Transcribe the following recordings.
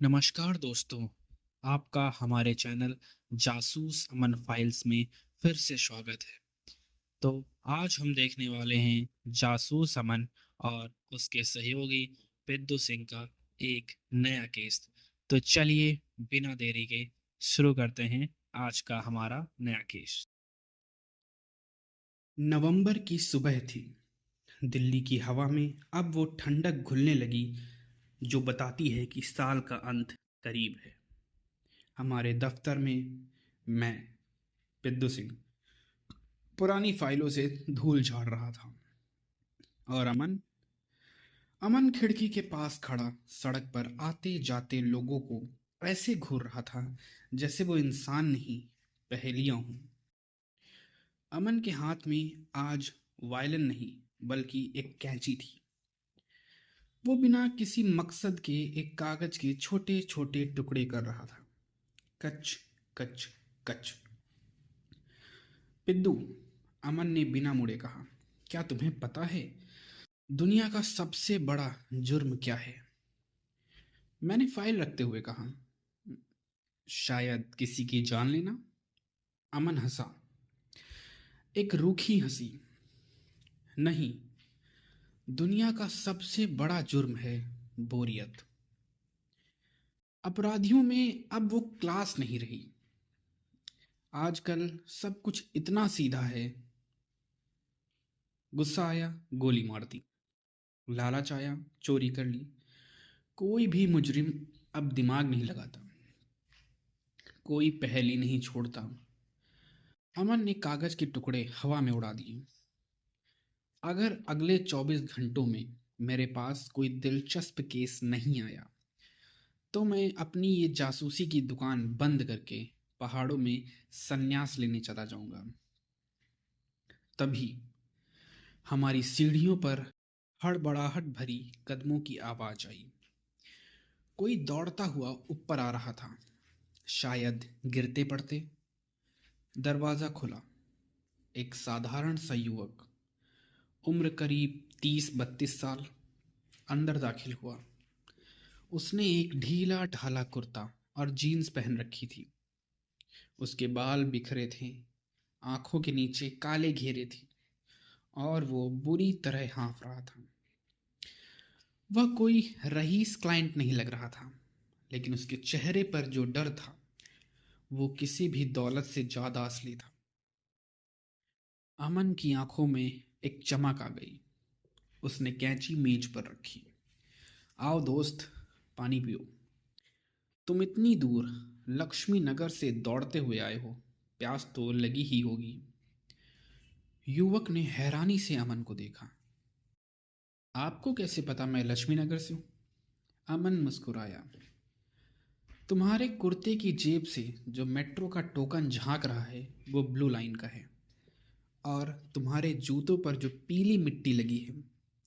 नमस्कार दोस्तों, आपका हमारे चैनल जासूस अमन फाइल्स में फिर से स्वागत है। तो आज हम देखने वाले हैं जासूस अमन और उसके सहयोगी पिद्दू सिंह का एक नया केस। तो चलिए बिना देरी के शुरू करते हैं आज का हमारा नया केस। नवंबर की सुबह थी। दिल्ली की हवा में अब वो ठंडक घुलने लगी जो बताती है कि साल का अंत करीब है। हमारे दफ्तर में मैं पिद्दू सिंह पुरानी फाइलों से धूल झाड़ रहा था और अमन अमन खिड़की के पास खड़ा सड़क पर आते जाते लोगों को ऐसे घूर रहा था जैसे वो इंसान नहीं, पहेलियां हों। अमन के हाथ में आज वायलिन नहीं बल्कि एक कैंची थी। वो बिना किसी मकसद के एक कागज के छोटे छोटे टुकड़े कर रहा था। कच कच कच। पिद्दू, अमन ने बिना मुड़े कहा, क्या तुम्हें पता है दुनिया का सबसे बड़ा जुर्म क्या है? मैंने फाइल रखते हुए कहा, शायद किसी की जान लेना। अमन हंसा, एक रूखी हंसी। नहीं, दुनिया का सबसे बड़ा जुर्म है बोरियत। अपराधियों में अब वो क्लास नहीं रही। आजकल सब कुछ इतना सीधा है। गुस्सा आया, गोली मार दी। लालच आया, चोरी कर ली। कोई भी मुजरिम अब दिमाग नहीं लगाता, कोई पहेली नहीं छोड़ता। अमन ने कागज के टुकड़े हवा में उड़ा दिए। अगर अगले 24 घंटों में मेरे पास कोई दिलचस्प केस नहीं आया तो मैं अपनी ये जासूसी की दुकान बंद करके पहाड़ों में संन्यास लेने चला जाऊंगा। तभी हमारी सीढ़ियों पर हड़बड़ाहट भरी कदमों की आवाज आई। कोई दौड़ता हुआ ऊपर आ रहा था, शायद गिरते पड़ते। दरवाजा खुला। एक साधारण सा युवक, उम्र करीब 30-32 साल, अंदर दाखिल हुआ। उसने एक ढीला ढाला कुर्ता और जीन्स पहन रखी थी। उसके बाल बिखरे थे, आंखों के नीचे काले घेरे थे और वो बुरी तरह हाँफ रहा था। वह कोई रईस क्लाइंट नहीं लग रहा था, लेकिन उसके चेहरे पर जो डर था वो किसी भी दौलत से ज्यादा असली था। अमन की आंखों में एक चमक आ गई। उसने कैंची मेज पर रखी। आओ दोस्त, पानी पियो। तुम इतनी दूर लक्ष्मी नगर से दौड़ते हुए आए हो, प्यास तो लगी ही होगी। युवक ने हैरानी से अमन को देखा। आपको कैसे पता मैं लक्ष्मी नगर से हूं? अमन मुस्कुराया। तुम्हारे कुर्ते की जेब से जो मेट्रो का टोकन झांक रहा है वो ब्लू लाइन का है, और तुम्हारे जूतों पर जो पीली मिट्टी लगी है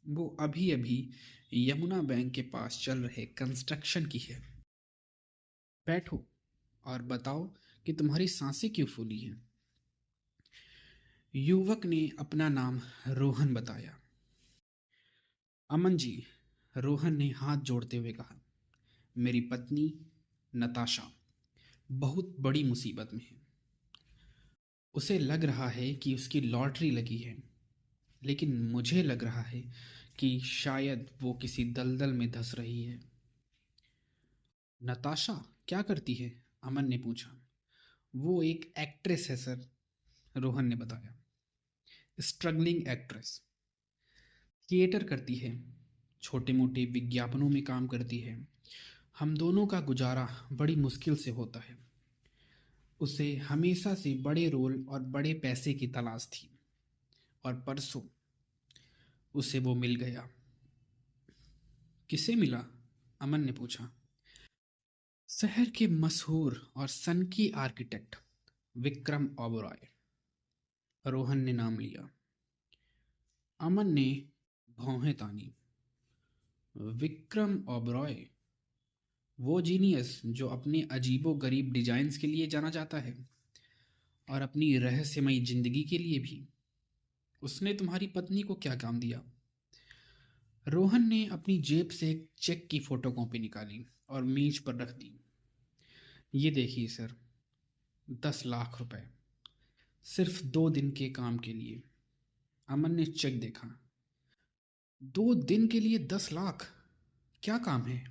वो अभी अभी यमुना बैंक के पास चल रहे कंस्ट्रक्शन की है। बैठो और बताओ कि तुम्हारी सांसें क्यों फूली हैं। युवक ने अपना नाम रोहन बताया। अमन जी, रोहन ने हाथ जोड़ते हुए कहा, मेरी पत्नी नताशा बहुत बड़ी मुसीबत में है। उसे लग रहा है कि उसकी लॉटरी लगी है, लेकिन मुझे लग रहा है कि शायद वो किसी दलदल में धंस रही है। नताशा क्या करती है? अमन ने पूछा। वो एक एक्ट्रेस है सर, रोहन ने बताया। Struggling actress. थिएटर करती है, छोटे मोटे विज्ञापनों में काम करती है। हम दोनों का गुजारा बड़ी मुश्किल से होता है। उसे हमेशा से बड़े रोल और बड़े पैसे की तलाश थी, और परसों उसे वो मिल गया। किसे मिला? अमन ने पूछा। शहर के मशहूर और सनकी आर्किटेक्ट विक्रम ओबरॉय, रोहन ने नाम लिया। अमन ने भौहें तानी। विक्रम ओबरॉय, वो जीनियस जो अपने अजीबो गरीब डिजाइन्स के लिए जाना जाता है और अपनी रहस्यमयी जिंदगी के लिए भी। उसने तुम्हारी पत्नी को क्या काम दिया? रोहन ने अपनी जेब से एक चेक की फोटोकॉपी निकाली और मेज पर रख दी। ये देखिए सर, 10 लाख रुपए, सिर्फ 2 दिन के काम के लिए। अमन ने चेक देखा। 2 दिन के लिए 10 लाख? क्या काम है?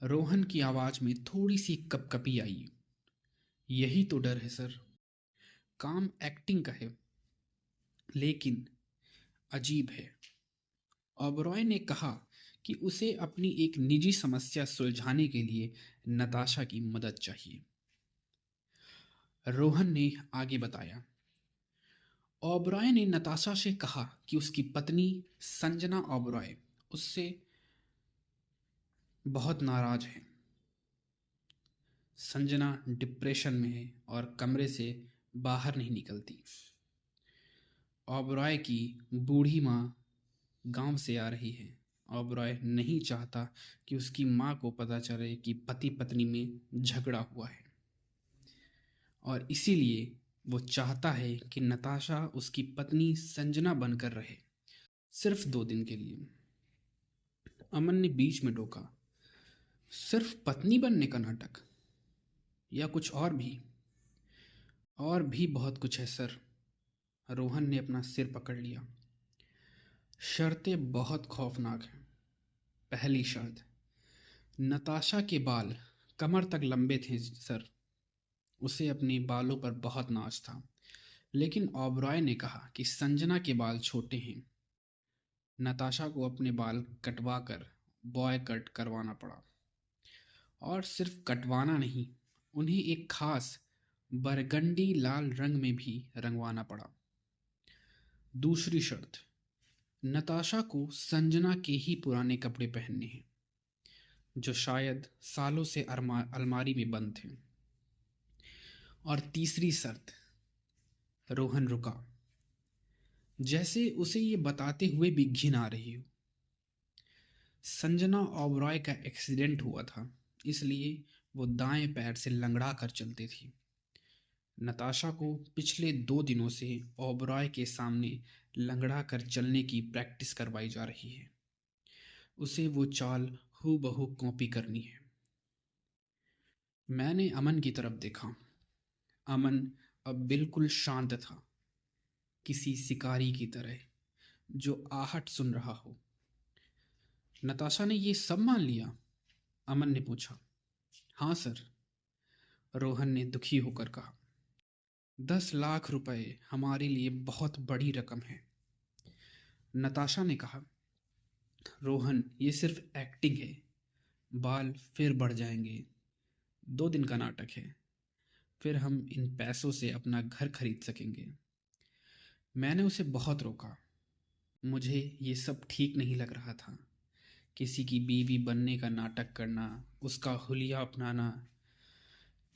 रोहन की आवाज में थोड़ी सी कपकपी आई। यही तो डर है सर। काम एक्टिंग का है, लेकिन अजीब है। ओबरॉय ने कहा कि उसे अपनी एक निजी समस्या सुलझाने के लिए नताशा की मदद चाहिए। रोहन ने आगे बताया, ओबरॉय ने नताशा से कहा कि उसकी पत्नी संजना ओबरॉय उससे बहुत नाराज है। संजना डिप्रेशन में है और कमरे से बाहर नहीं निकलती। ओबरॉय की बूढ़ी माँ गांव से आ रही है। ओबरॉय नहीं चाहता कि उसकी माँ को पता चले कि पति पत्नी में झगड़ा हुआ है, और इसीलिए वो चाहता है कि नताशा उसकी पत्नी संजना बनकर रहे, सिर्फ 2 दिन के लिए। अमन ने बीच में टोका, सिर्फ पत्नी बनने का नाटक, या कुछ और भी? और भी बहुत कुछ है सर। रोहन ने अपना सिर पकड़ लिया। शर्तें बहुत खौफनाक हैं। पहली शर्त, नताशा के बाल कमर तक लंबे थे सर। उसे अपने बालों पर बहुत नाज था, लेकिन ओबरॉय ने कहा कि संजना के बाल छोटे हैं। नताशा को अपने बाल कटवा कर बॉय कट करवाना पड़ा, और सिर्फ कटवाना नहीं, उन्हें एक खास बरगंडी लाल रंग में भी रंगवाना पड़ा। दूसरी शर्त, नताशा को संजना के ही पुराने कपड़े पहनने हैं, जो शायद सालों से अलमारी में बंद थे। और तीसरी शर्त। रोहन रुका, जैसे उसे ये बताते हुए भी घिन आ रही हो। संजना ओबरॉय का एक्सीडेंट हुआ था, इसलिए वो दाएं पैर से लंगड़ा कर चलती थी। नताशा को पिछले 2 दिनों से ओबरॉय के सामने लंगड़ा कर चलने की प्रैक्टिस करवाई जा रही है। उसे वो चाल हूबहू कॉपी करनी है। मैंने अमन की तरफ देखा। अमन अब बिल्कुल शांत था, किसी शिकारी की तरह जो आहट सुन रहा हो। नताशा ने ये सब मान लिया? अमन ने पूछा। हाँ सर, रोहन ने दुखी होकर कहा। 10 लाख रुपए हमारे लिए बहुत बड़ी रकम है। नताशा ने कहा, रोहन ये सिर्फ एक्टिंग है। बाल फिर बढ़ जाएंगे। 2 दिन का नाटक है, फिर हम इन पैसों से अपना घर खरीद सकेंगे। मैंने उसे बहुत रोका। मुझे ये सब ठीक नहीं लग रहा था। किसी की बीवी बनने का नाटक करना, उसका हुलिया अपनाना,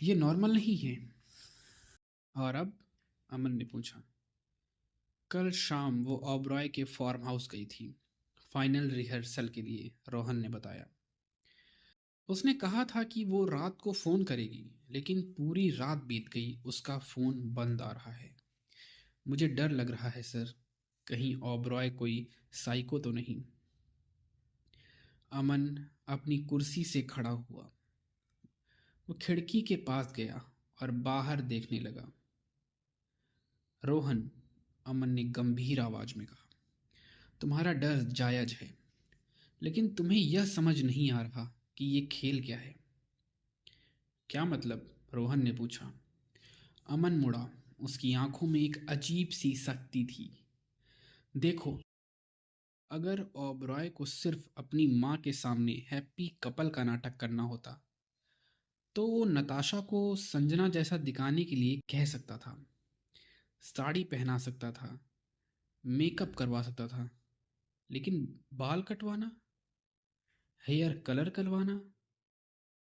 ये नॉर्मल नहीं है। और अब? अमन ने पूछा। कल शाम वो ओबरॉय के फार्म हाउस गई थी, फाइनल रिहर्सल के लिए, रोहन ने बताया। उसने कहा था कि वो रात को फ़ोन करेगी, लेकिन पूरी रात बीत गई, उसका फ़ोन बंद आ रहा है। मुझे डर लग रहा है सर, कहीं ओबरॉय कोई साइको तो नहीं। अमन अपनी कुर्सी से खड़ा हुआ। वो खिड़की के पास गया और बाहर देखने लगा। रोहन, अमन ने गंभीर आवाज में कहा, तुम्हारा डर जायज है, लेकिन तुम्हें यह समझ नहीं आ रहा कि ये खेल क्या है। क्या मतलब? रोहन ने पूछा। अमन मुड़ा। उसकी आंखों में एक अजीब सी शक्ति थी। देखो, अगर ओबरॉय को सिर्फ अपनी माँ के सामने हैप्पी कपल का नाटक करना होता, तो वो नताशा को संजना जैसा दिखाने के लिए कह सकता था, साड़ी पहना सकता था, मेकअप करवा सकता था। लेकिन बाल कटवाना, हेयर कलर करवाना,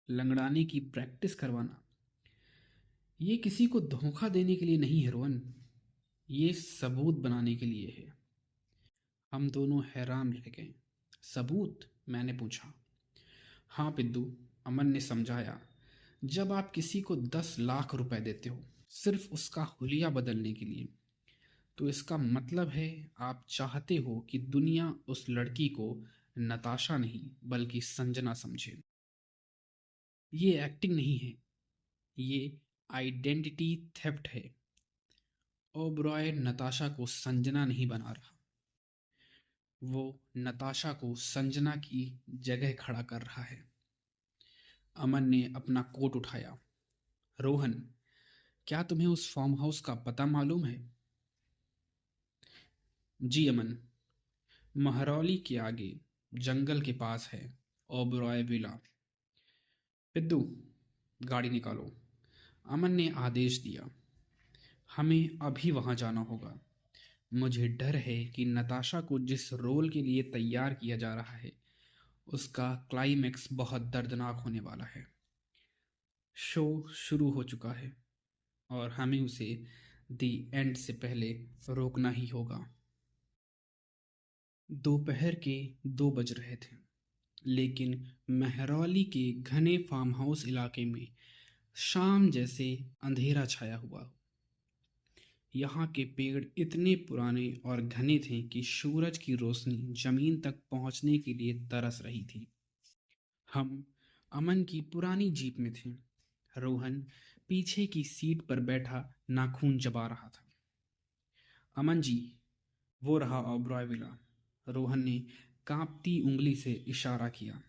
लंगड़ाने की प्रैक्टिस करवाना, ये किसी को धोखा देने के लिए नहीं है रोहन, ये सबूत बनाने के लिए है। हम दोनों हैरान रह गए। सबूत? मैंने पूछा। हाँ पिद्दू, अमन ने समझाया। जब आप किसी को 10 लाख रुपए देते हो सिर्फ उसका हुलिया बदलने के लिए, तो इसका मतलब है आप चाहते हो कि दुनिया उस लड़की को नताशा नहीं बल्कि संजना समझे। ये एक्टिंग नहीं है, ये आइडेंटिटी थेफ्ट है। ओबरॉय नताशा को संजना नहीं बना रहा, वो नताशा को संजना की जगह खड़ा कर रहा है। अमन ने अपना कोट उठाया। रोहन, क्या तुम्हें उस फार्म हाउस का पता मालूम है? जी अमन, महरौली के आगे जंगल के पास है ओबरॉय विला। पिद्दू, गाड़ी निकालो। अमन ने आदेश दिया। हमें अभी वहां जाना होगा। मुझे डर है कि नताशा को जिस रोल के लिए तैयार किया जा रहा है उसका क्लाइमैक्स बहुत दर्दनाक होने वाला है। शो शुरू हो चुका है और हमें उसे दी एंड से पहले रोकना ही होगा। दोपहर के 2 बज रहे थे, लेकिन महरौली के घने फार्म हाउस इलाके में शाम जैसे अंधेरा छाया हुआ। यहाँ के पेड़ इतने पुराने और घने थे कि सूरज की रोशनी जमीन तक पहुंचने के लिए तरस रही थी। हम अमन की पुरानी जीप में थे। रोहन पीछे की सीट पर बैठा नाखून चबा रहा था। अमन जी, वो रहा ओबरॉय विला। रोहन ने कांपती उंगली से इशारा किया।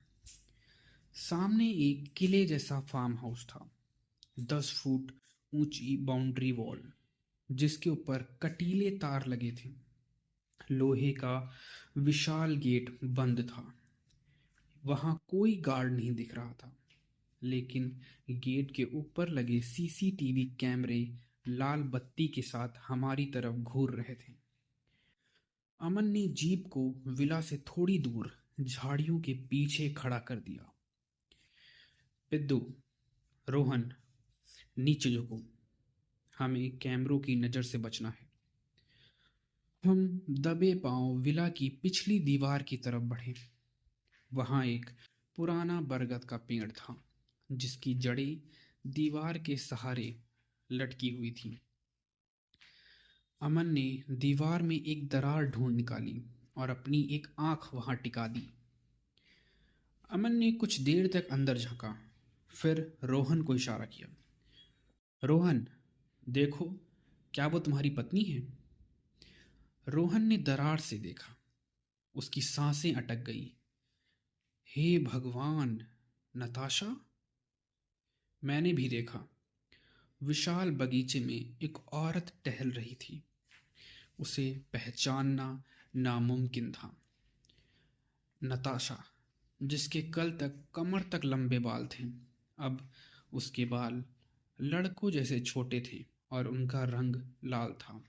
सामने एक किले जैसा फार्म हाउस था, 10 फुट ऊंची बाउंड्री वॉल जिसके ऊपर कटीले तार लगे थे। लोहे का विशाल गेट बंद था। वहां कोई गार्ड नहीं दिख रहा था, लेकिन गेट के ऊपर लगे सीसीटीवी कैमरे लाल बत्ती के साथ हमारी तरफ घूर रहे थे। अमन ने जीप को विला से थोड़ी दूर झाड़ियों के पीछे खड़ा कर दिया। पिद्दू, रोहन, नीचे झुको। हमें कैमरों की नज़र से बचना है। हम दबे पांव विला की पिछली दीवार की तरफ बढ़े। वहां एक पुराना बरगद का पेड़ था जिसकी जड़ें दीवार के सहारे लटकी हुई थीं। अमन ने दीवार में एक दरार ढूंढ निकाली और अपनी एक आंख वहां टिका दी। अमन ने कुछ देर तक अंदर झांका, फिर रोहन को इशारा किया। रोहन, देखो, क्या वो तुम्हारी पत्नी है? रोहन ने दरार से देखा। उसकी सांसें अटक गई। हे भगवान, नताशा! मैंने भी देखा। विशाल बगीचे में एक औरत टहल रही थी। उसे पहचानना नामुमकिन था। नताशा, जिसके कल तक कमर तक लंबे बाल थे, अब उसके बाल लड़कों जैसे छोटे थे और उनका रंग लाल था।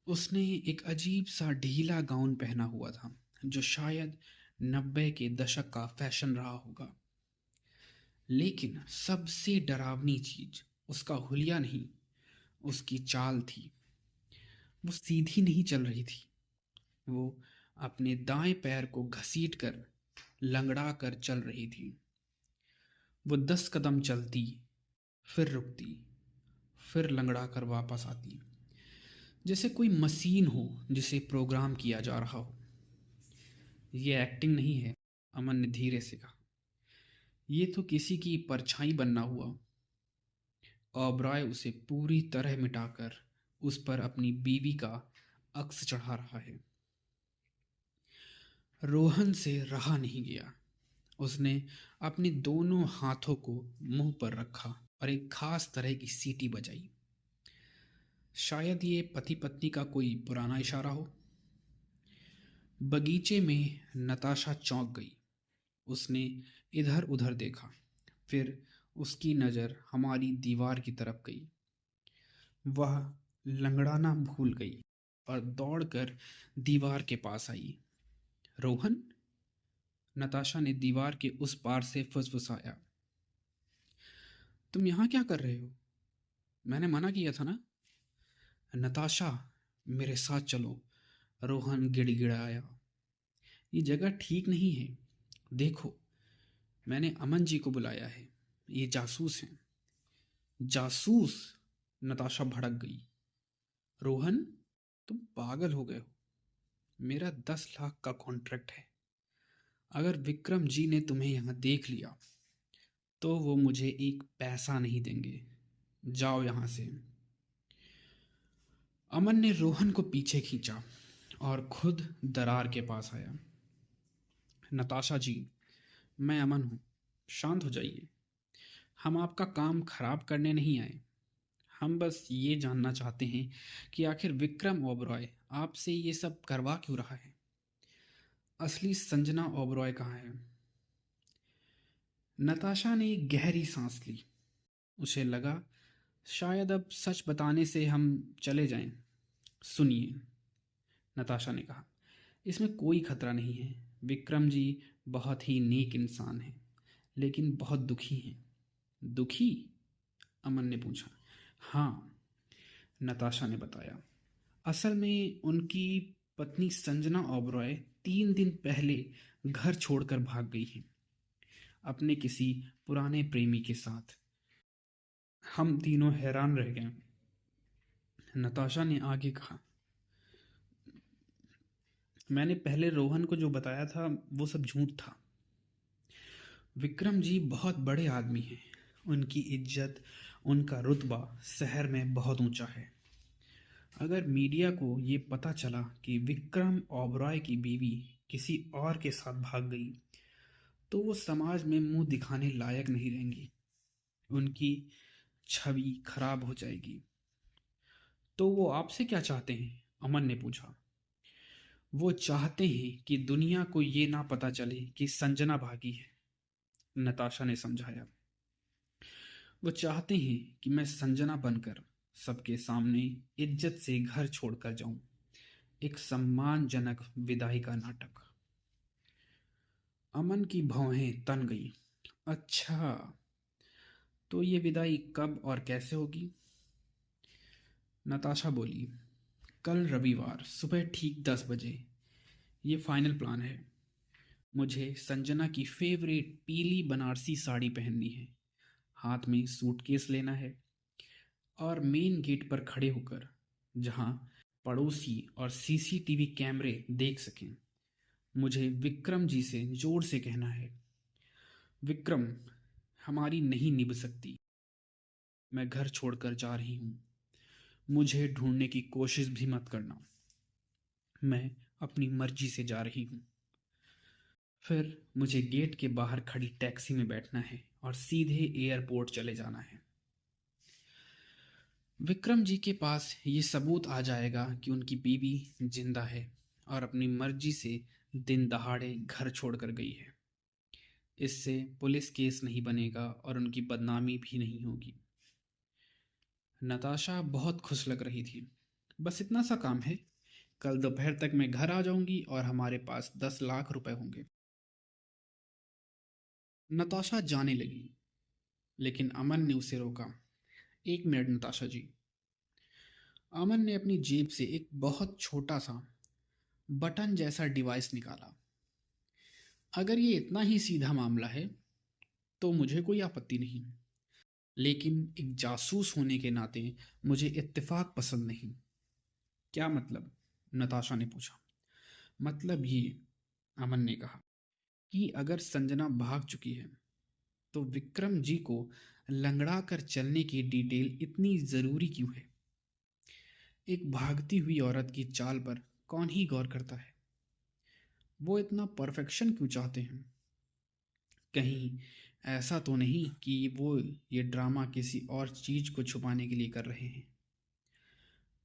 उसने एक अजीब सा ढीला गाउन पहना हुआ था जो शायद 90 के दशक का फैशन रहा होगा। लेकिन सबसे डरावनी चीज उसका हुलिया नहीं, उसकी चाल थी। वो सीधी नहीं चल रही थी, वो अपने दाएं पैर को घसीट कर लंगड़ा कर चल रही थी। वो 10 कदम चलती, फिर रुकती, फिर लंगड़ा कर वापस आती, जैसे कोई मशीन हो जिसे प्रोग्राम किया जा रहा हो। ये एक्टिंग नहीं है, अमन ने धीरे से कहा। ये तो किसी की परछाई बनना हुआ। ओबराय उसे पूरी तरह मिटाकर उस पर अपनी बीवी का अक्स चढ़ा रहा है। रोहन से रहा नहीं गया। उसने अपने दोनों हाथों को मुंह पर रखा और एक खास तरह की सीटी बजाई। शायद ये पति पत्नी का कोई पुराना इशारा हो। बगीचे में नताशा चौंक गई। उसने इधर उधर देखा, फिर उसकी नज़र हमारी दीवार की तरफ गई। वह लंगड़ाना भूल गई और दौड़कर दीवार के पास आई। रोहन, नताशा ने दीवार के उस पार से फुसफुसाया। तुम यहाँ क्या कर रहे हो? मैंने मना किया था ना। नताशा, मेरे साथ चलो, रोहन गिड़गिड़ाया। ये जगह ठीक नहीं है। देखो, मैंने अमन जी को बुलाया है, ये जासूस हैं। जासूस? नताशा भड़क गई। रोहन, तुम पागल हो गए हो। मेरा 10 लाख का कॉन्ट्रैक्ट है। अगर विक्रम जी ने तुम्हें यहाँ देख लिया तो वो मुझे एक पैसा नहीं देंगे। जाओ यहाँ से। अमन ने रोहन को पीछे खींचा और खुद दरार के पास आया। नताशा जी, मैं अमन हूँ। शांत हो जाइए। हम आपका काम खराब करने नहीं आए। हम बस ये जानना चाहते हैं कि आखिर विक्रम ओबरॉय आपसे ये सब करवा क्यों रहा है। असली संजना ओबरॉय कहाँ है? नताशा ने एक गहरी सांस ली। उसे लगा शायद अब सच बताने से हम चले जाएं। सुनिए, नताशा ने कहा, इसमें कोई खतरा नहीं है। विक्रम जी बहुत ही नेक इंसान हैं, लेकिन बहुत दुखी हैं। दुखी? अमन ने पूछा। हाँ, नताशा ने बताया। असल में उनकी पत्नी संजना ओबरॉय 3 दिन पहले घर छोड़कर भाग गई हैं, अपने किसी पुराने प्रेमी के साथ। हम तीनों हैरान रह गए। नताशा ने आगे कहा, मैंने पहले रोहन को जो बताया था वो सब झूठ था। विक्रम जी बहुत बड़े आदमी हैं। उनकी इज्जत, उनका रुतबा शहर में बहुत ऊंचा है। अगर मीडिया को ये पता चला कि विक्रम ओबरॉय की बीवी किसी और के साथ भाग गई तो वो समाज में मुंह दिखाने लायक नहीं रहेंगी। उनकी छवि खराब हो जाएगी। तो वो आपसे क्या चाहते हैं? अमन ने पूछा। वो चाहते हैं कि दुनिया को ये ना पता चले कि संजना भागी है, नताशा ने समझाया। वो चाहते हैं कि मैं संजना बनकर सबके सामने इज्जत से घर छोड़कर जाऊं। एक सम्मानजनक विदाई का नाटक। अमन की भौहें तन गई। अच्छा, तो ये विदाई कब और कैसे होगी? नताशा बोली, कल रविवार सुबह ठीक 10 बजे। ये फाइनल प्लान है। मुझे संजना की फेवरेट पीली बनारसी साड़ी पहननी है, हाथ में सूटकेस लेना है और मेन गेट पर खड़े होकर, जहां पड़ोसी और सीसीटीवी कैमरे देख सकें, मुझे विक्रम जी से जोर से कहना है, विक्रम, हमारी नहीं निभ सकती। मैं घर छोड़कर जा रही हूं। मुझे ढूंढने की कोशिश भी मत करना। मैं अपनी मर्जी से जा रही हूं। फिर मुझे गेट के बाहर खड़ी टैक्सी में बैठना है और सीधे एयरपोर्ट चले जाना है। विक्रम जी के पास ये सबूत आ जाएगा कि उनकी बीवी जिंदा है और अपनी मर्जी से दिन दहाड़े घर छोड़कर गई है। इससे पुलिस केस नहीं बनेगा और उनकी बदनामी भी नहीं होगी। नताशा बहुत खुश लग रही थी। बस इतना सा काम है। कल दोपहर तक मैं घर आ जाऊंगी और हमारे पास 10 लाख रुपए होंगे। नताशा जाने लगी, लेकिन अमन ने उसे रोका। 1 मिनट नताशा जी। अमन ने अपनी जेब से एक बहुत छोटा सा बटन जैसा डिवाइस निकाला। अगर ये इतना ही सीधा मामला है तो मुझे कोई आपत्ति नहीं, लेकिन एक जासूस होने के नाते मुझे इत्तेफाक पसंद नहीं। क्या मतलब? नताशा ने पूछा। मतलब ये, अमन ने कहा, कि अगर संजना भाग चुकी है तो विक्रम जी को लंगड़ा कर चलने की डिटेल इतनी जरूरी क्यों है? एक भागती हुई औरत की चाल पर कौन ही गौर करता है? वो इतना परफेक्शन क्यों चाहते हैं? कहीं ऐसा तो नहीं कि वो ये ड्रामा किसी और चीज को छुपाने के लिए कर रहे हैं?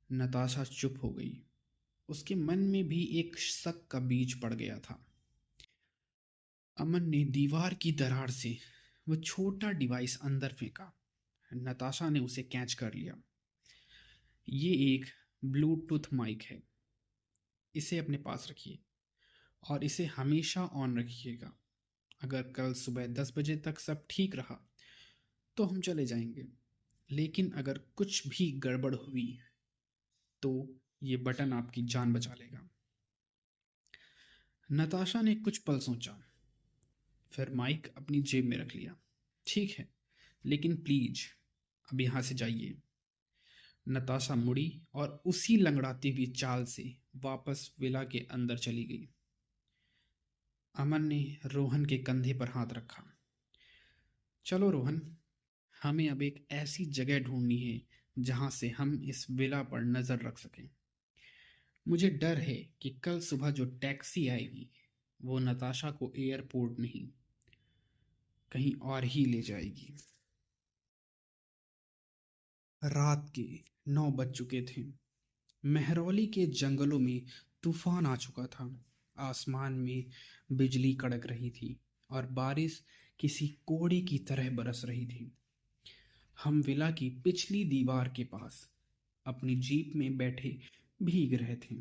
नताशा चुप हो गई। उसके मन में भी एक शक का बीज पड़ गया था। अमन ने दीवार की दरार से वो छोटा डिवाइस अंदर फेंका। नताशा ने उसे कैच कर लिया। ये एक ब्लूटूथ माइक है। इसे अपने पास रखिए और इसे हमेशा ऑन रखिएगा। अगर कल सुबह 10 बजे तक सब ठीक रहा तो हम चले जाएंगे, लेकिन अगर कुछ भी गड़बड़ हुई तो ये बटन आपकी जान बचा लेगा। नताशा ने कुछ पल सोचा, फिर माइक अपनी जेब में रख लिया। ठीक है, लेकिन प्लीज अब यहाँ से जाइए। नताशा मुड़ी और उसी लंगड़ाती हुई चाल से वापस विला के अंदर चली गई। अमन ने रोहन के कंधे पर हाथ रखा। चलो रोहन, हमें अब एक ऐसी जगह ढूंढनी है जहां से हम इस विला पर नजर रख सकें। मुझे डर है कि कल सुबह जो टैक्सी आएगी वो नताशा को एयरपोर्ट नहीं, कहीं और ही ले जाएगी। रात के 9 बज चुके थे। मेहरौली के जंगलों में तूफान आ चुका था। आसमान में बिजली कड़क रही थी और बारिश किसी कोड़े की तरह बरस रही थी। हम विला की पिछली दीवार के पास अपनी जीप में बैठे भीग रहे थे।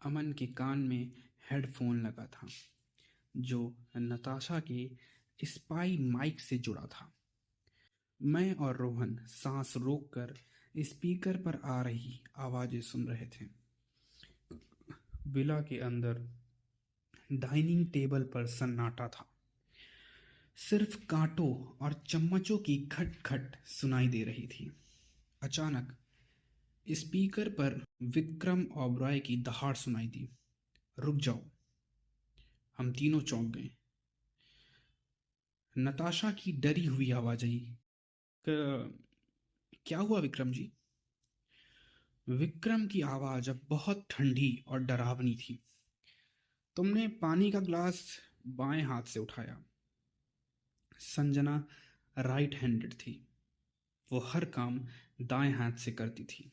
अमन के कान में हेडफोन लगा था जो नताशा के स्पाई माइक से जुड़ा था। मैं और रोहन सांस रोककर स्पीकर पर आ रही आवाजें सुन रहे थे। विला के अंदर डाइनिंग टेबल पर सन्नाटा था। सिर्फ कांटों और चम्मचों की खटखट सुनाई दे रही थी। अचानक स्पीकर पर विक्रम ओबराय की दहाड़ सुनाई दी। रुक जाओ। हम तीनों चौंक गए। नताशा की डरी हुई आवाज आई, क्या हुआ विक्रम जी?" विक्रम की आवाज अब बहुत ठंडी और डरावनी थी। "तुमने पानी का ग्लास बाएं हाथ से उठाया। संजना राइट हैंडेड थी। वो हर काम दाएं हाथ से करती थी।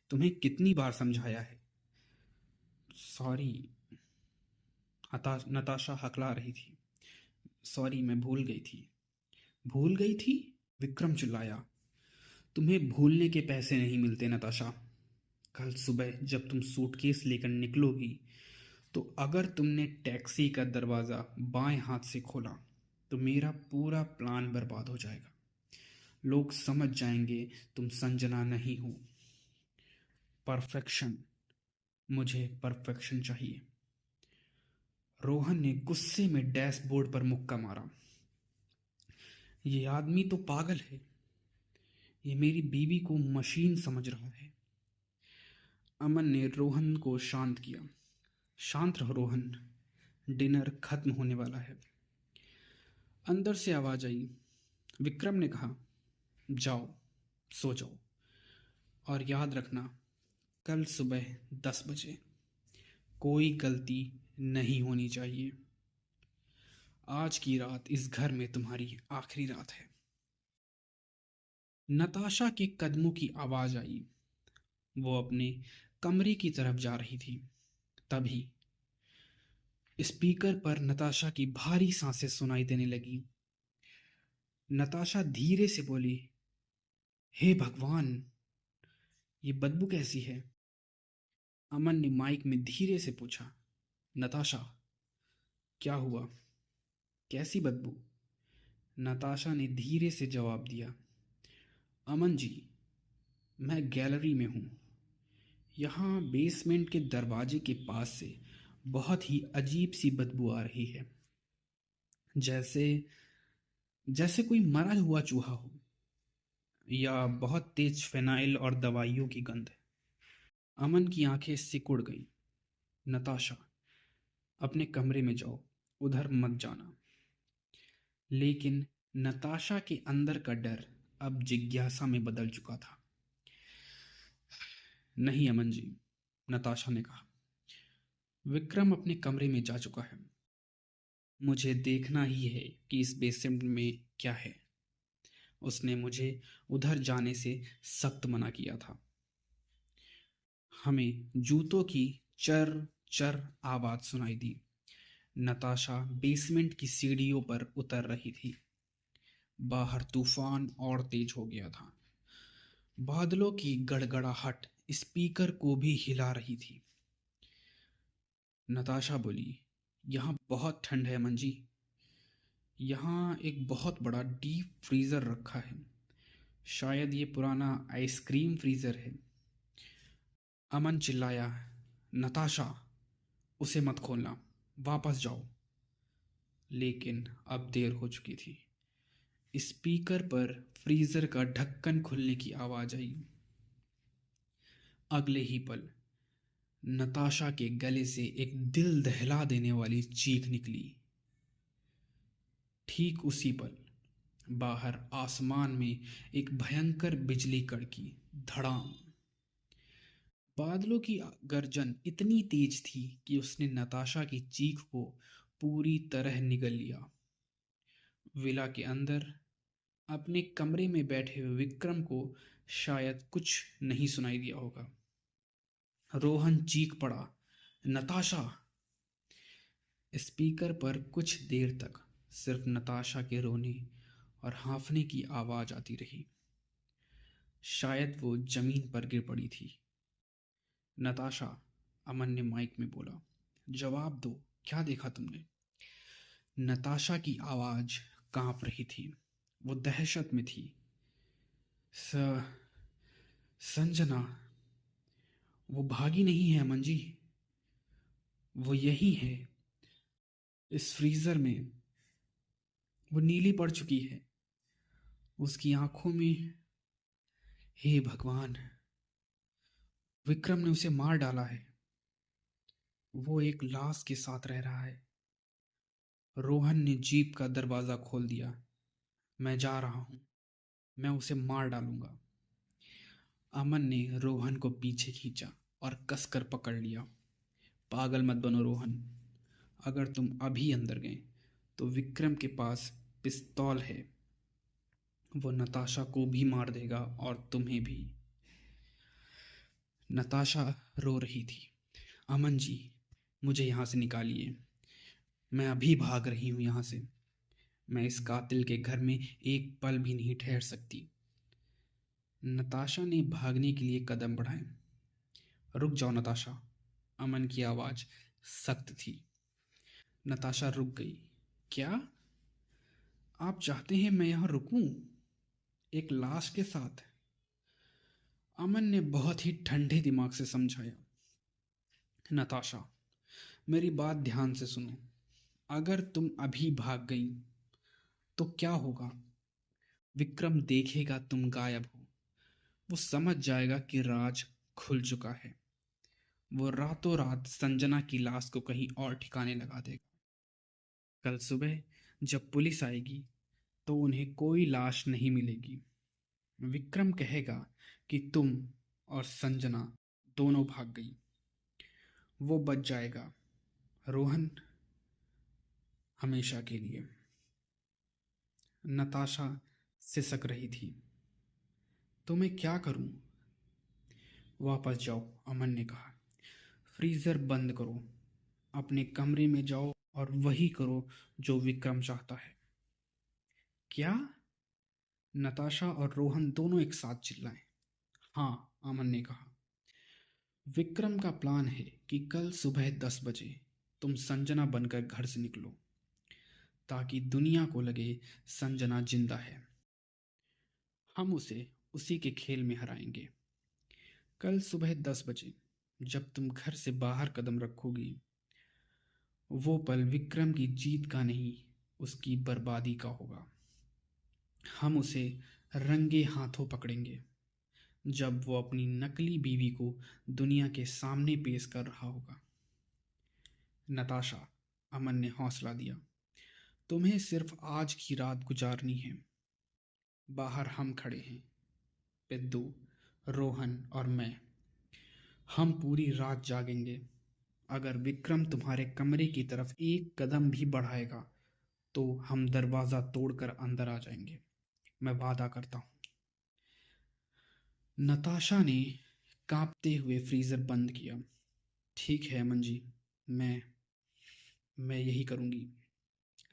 तुम्हें कितनी बार समझाया है?" "सॉरी," नताशा हकला रही थी। "सॉरी, मैं भूल गई थी।" "भूल गई थी?" विक्रम चिल्लाया। "तुम्हें भूलने के पैसे नहीं मिलते नताशा। कल सुबह जब तुम सूटकेस लेकर निकलोगी तो अगर तुमने टैक्सी का दरवाज़ा बाएं हाथ से खोला तो मेरा पूरा प्लान बर्बाद हो जाएगा। लोग समझ जाएंगे तुम संजना नहीं हो। परफेक्शन, मुझे परफेक्शन चाहिए।" रोहन ने गुस्से में डैशबोर्ड पर मुक्का मारा। "ये आदमी तो पागल है। ये मेरी बीवी को मशीन समझ रहा है।" अमन ने रोहन को शांत किया। "शांत रहो रोहन, डिनर खत्म होने वाला है।" अंदर से आवाज आई। विक्रम ने कहा, "जाओ, सो जाओ और याद रखना, कल सुबह 10 बजे कोई गलती नहीं होनी चाहिए। आज की रात इस घर में तुम्हारी आखिरी रात है।" नताशा के कदमों की आवाज आई। वो अपने कमरे की तरफ जा रही थी। तभी स्पीकर पर नताशा की भारी सांसें सुनाई देने लगी। नताशा धीरे से बोली, "हे भगवान, ये बदबू कैसी है?" अमन ने माइक में धीरे से पूछा, "नताशा, क्या हुआ? कैसी बदबू?" नताशा ने धीरे से जवाब दिया, "अमन जी, मैं गैलरी में हूँ। यहाँ बेसमेंट के दरवाजे के पास से बहुत ही अजीब सी बदबू आ रही है, जैसे जैसे कोई मरा हुआ चूहा हो या बहुत तेज फेनाइल और दवाइयों की गंध।" अमन की आंखें सिकुड़ गईं। "नताशा, अपने कमरे में जाओ, उधर मत जाना।" लेकिन नताशा के अंदर का डर अब जिज्ञासा में बदल चुका था। "नहीं अमन जी," नताशा ने कहा, "विक्रम अपने कमरे में जा चुका है। मुझे देखना ही है कि इस बेसमेंट में क्या है। उसने मुझे उधर जाने से सख्त मना किया था।" हमें जूतों की चर चर आवाज सुनाई दी। नताशा बेसमेंट की सीढ़ियों पर उतर रही थी। बाहर तूफान और तेज हो गया था। बादलों की गड़गड़ाहट स्पीकर को भी हिला रही थी। नताशा बोली, "यहाँ बहुत ठंड है मंजी। यहाँ एक बहुत बड़ा डीप फ्रीजर रखा है। शायद ये पुराना आइसक्रीम फ्रीजर है।" अमन चिल्लाया, "नताशा, उसे मत खोलना, वापस जाओ।" लेकिन अब देर हो चुकी थी। स्पीकर पर फ्रीजर का ढक्कन खुलने की आवाज आई। अगले ही पल नताशा के गले से एक दिल दहला देने वाली चीख निकली। ठीक उसी पल बाहर आसमान में एक भयंकर बिजली कड़की। धड़ाम। बादलों की गर्जन इतनी तेज थी कि उसने नताशा की चीख को पूरी तरह निगल लिया। विला के अंदर अपने कमरे में बैठे हुए विक्रम को शायद कुछ नहीं सुनाई दिया होगा। रोहन चीख पड़ा, नताशा। स्पीकर पर कुछ देर तक सिर्फ नताशा के रोने और हांफने की आवाज आती रही। शायद वो जमीन पर गिर पड़ी थी। नताशा, अमन ने माइक में बोला, जवाब दो, क्या देखा तुमने? नताशा की आवाज कांप रही थी। वो दहशत में थी। स संजना, वो भागी नहीं है अमन जी। वो यही है, इस फ्रीजर में। वो नीली पड़ चुकी है। उसकी आंखों में, हे भगवान, विक्रम ने उसे मार डाला है। वो एक लाश के साथ रह रहा है। रोहन ने जीप का दरवाजा खोल दिया। मैं जा रहा हूं, मैं उसे मार डालूंगा। अमन ने रोहन को पीछे खींचा और कसकर पकड़ लिया। पागल मत बनो रोहन। अगर तुम अभी अंदर गए तो विक्रम के पास पिस्तौल है। वो नताशा को भी मार देगा और तुम्हें भी। नताशा रो रही थी। अमन जी, मुझे यहाँ से निकालिए। मैं अभी भाग रही हूँ यहाँ से। मैं इस कातिल के घर में एक पल भी नहीं ठहर सकती। नताशा ने भागने के लिए कदम बढ़ाए। रुक जाओ नताशा। अमन की आवाज सख्त थी। नताशा रुक गई। क्या आप चाहते हैं मैं यहाँ रुकूं, एक लाश के साथ? अमन ने बहुत ही ठंडे दिमाग से समझाया। नताशा, मेरी बात ध्यान से सुनो। अगर तुम अभी भाग गई तो क्या होगा? विक्रम देखेगा तुम गायब हो। वो समझ जाएगा कि राज खुल चुका है। वो रातों रात संजना की लाश को कहीं और ठिकाने लगा देगा। कल सुबह जब पुलिस आएगी तो उन्हें कोई लाश नहीं मिलेगी। विक्रम कहेगा कि तुम और संजना दोनों भाग गई। वो बच जाएगा, रोहन, हमेशा के लिए। नताशा सिसक रही थी। तो मैं क्या करूं? वापस जाओ, अमन ने कहा। फ्रीजर बंद करो, अपने कमरे में जाओ और वही करो जो विक्रम चाहता है। क्या? नताशा और रोहन दोनों एक साथ चिल्लाए। हाँ, अमन ने कहा। विक्रम का प्लान है कि कल सुबह 10 बजे तुम संजना बनकर घर से निकलो, ताकि दुनिया को लगे संजना जिंदा है। हम उसे उसी के खेल में हराएंगे। कल सुबह 10 बजे जब तुम घर से बाहर कदम रखोगी, वो पल विक्रम की जीत का नहीं, उसकी बर्बादी का होगा। हम उसे रंगे हाथों पकड़ेंगे जब वो अपनी नकली बीवी को दुनिया के सामने पेश कर रहा होगा। नताशा, अमन ने हौसला दिया, तुम्हें सिर्फ आज की रात गुजारनी है। बाहर हम खड़े हैं, पिद्दू, रोहन और मैं। हम पूरी रात जागेंगे। अगर विक्रम तुम्हारे कमरे की तरफ एक कदम भी बढ़ाएगा तो हम दरवाजा तोड़कर अंदर आ जाएंगे। मैं वादा करता हूं। नताशा ने कांपते हुए फ्रीजर बंद किया। ठीक है अमन जी, मैं मैं यही करूंगी।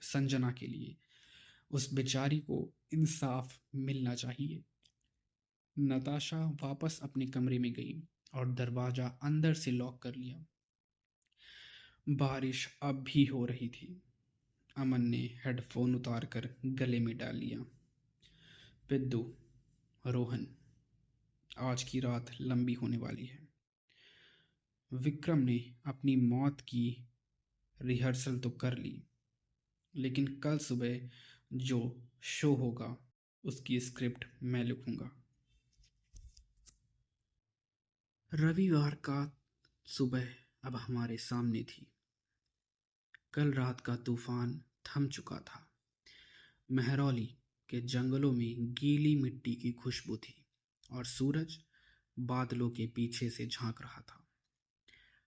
संजना के लिए, उस बेचारी को इंसाफ मिलना चाहिए। नताशा वापस अपने कमरे में गई और दरवाजा अंदर से लॉक कर लिया। बारिश अब भी हो रही थी। अमन ने हेडफोन उतारकर गले में डाल लिया। पिद्दू, रोहन, आज की रात लंबी होने वाली है। विक्रम ने अपनी मौत की रिहर्सल तो कर ली, लेकिन कल सुबह जो शो होगा उसकी स्क्रिप्ट मैं लिखूंगा। रविवार का सुबह अब हमारे सामने थी। कल रात का तूफान थम चुका था। महरौली के जंगलों में गीली मिट्टी की खुशबू थी और सूरज बादलों के पीछे से झांक रहा था।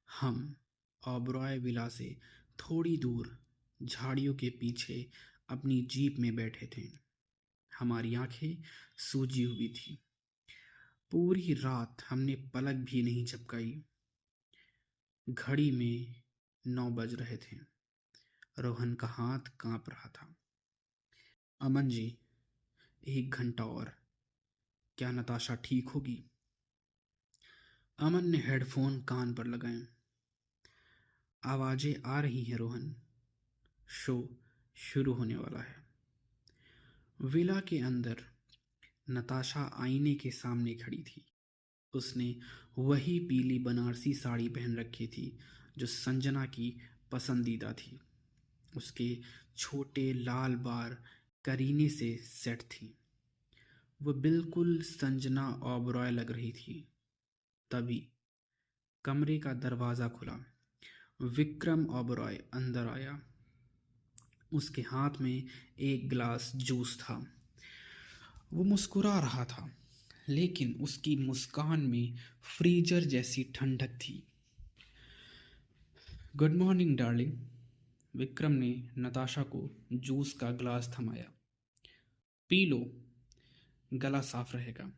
हम ओबरॉय विला से थोड़ी दूर झाड़ियों के पीछे अपनी जीप में बैठे थे। हमारी आंखें सूजी हुई थी। पूरी रात हमने पलक भी नहीं झपकाई। घड़ी में 9 बज रहे थे। रोहन का हाथ कांप रहा था। अमन जी, 1 घंटा और। क्या नताशा ठीक होगी? अमन ने हेडफोन कान पर लगाए। आवाजें आ रही हैं रोहन। शो शुरू होने वाला है। विला के अंदर नताशा आईने के सामने खड़ी थी। उसने वही पीली बनारसी साड़ी पहन रखी थी जो संजना की पसंदीदा थी। उसके छोटे लाल बार करीने से सेट थी। वह बिल्कुल संजना ओबरॉय लग रही थी। तभी कमरे का दरवाजा खुला। विक्रम ओबरॉय अंदर आया। उसके हाथ में एक गिलास जूस था। वो मुस्कुरा रहा था, लेकिन उसकी मुस्कान में फ्रीजर जैसी ठंडक थी। Good morning darling. विक्रम ने नताशा को जूस का गिलास थमाया। पी लो, गला साफ रहेगा।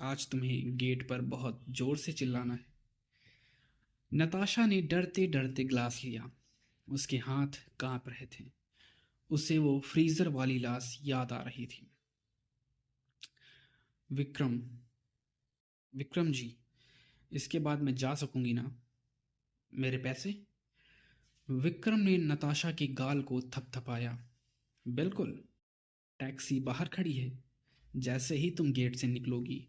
आज तुम्हें गेट पर बहुत जोर से चिल्लाना है। नताशा ने डरते डरते गिलास लिया। उसके हाथ कांप रहे थे। उसे वो फ्रीजर वाली लाश याद आ रही थी। विक्रम विक्रम जी, इसके बाद मैं जा सकूंगी ना? मेरे पैसे? विक्रम ने नताशा के गाल को थपथपाया। बिल्कुल, टैक्सी बाहर खड़ी है। जैसे ही तुम गेट से निकलोगी,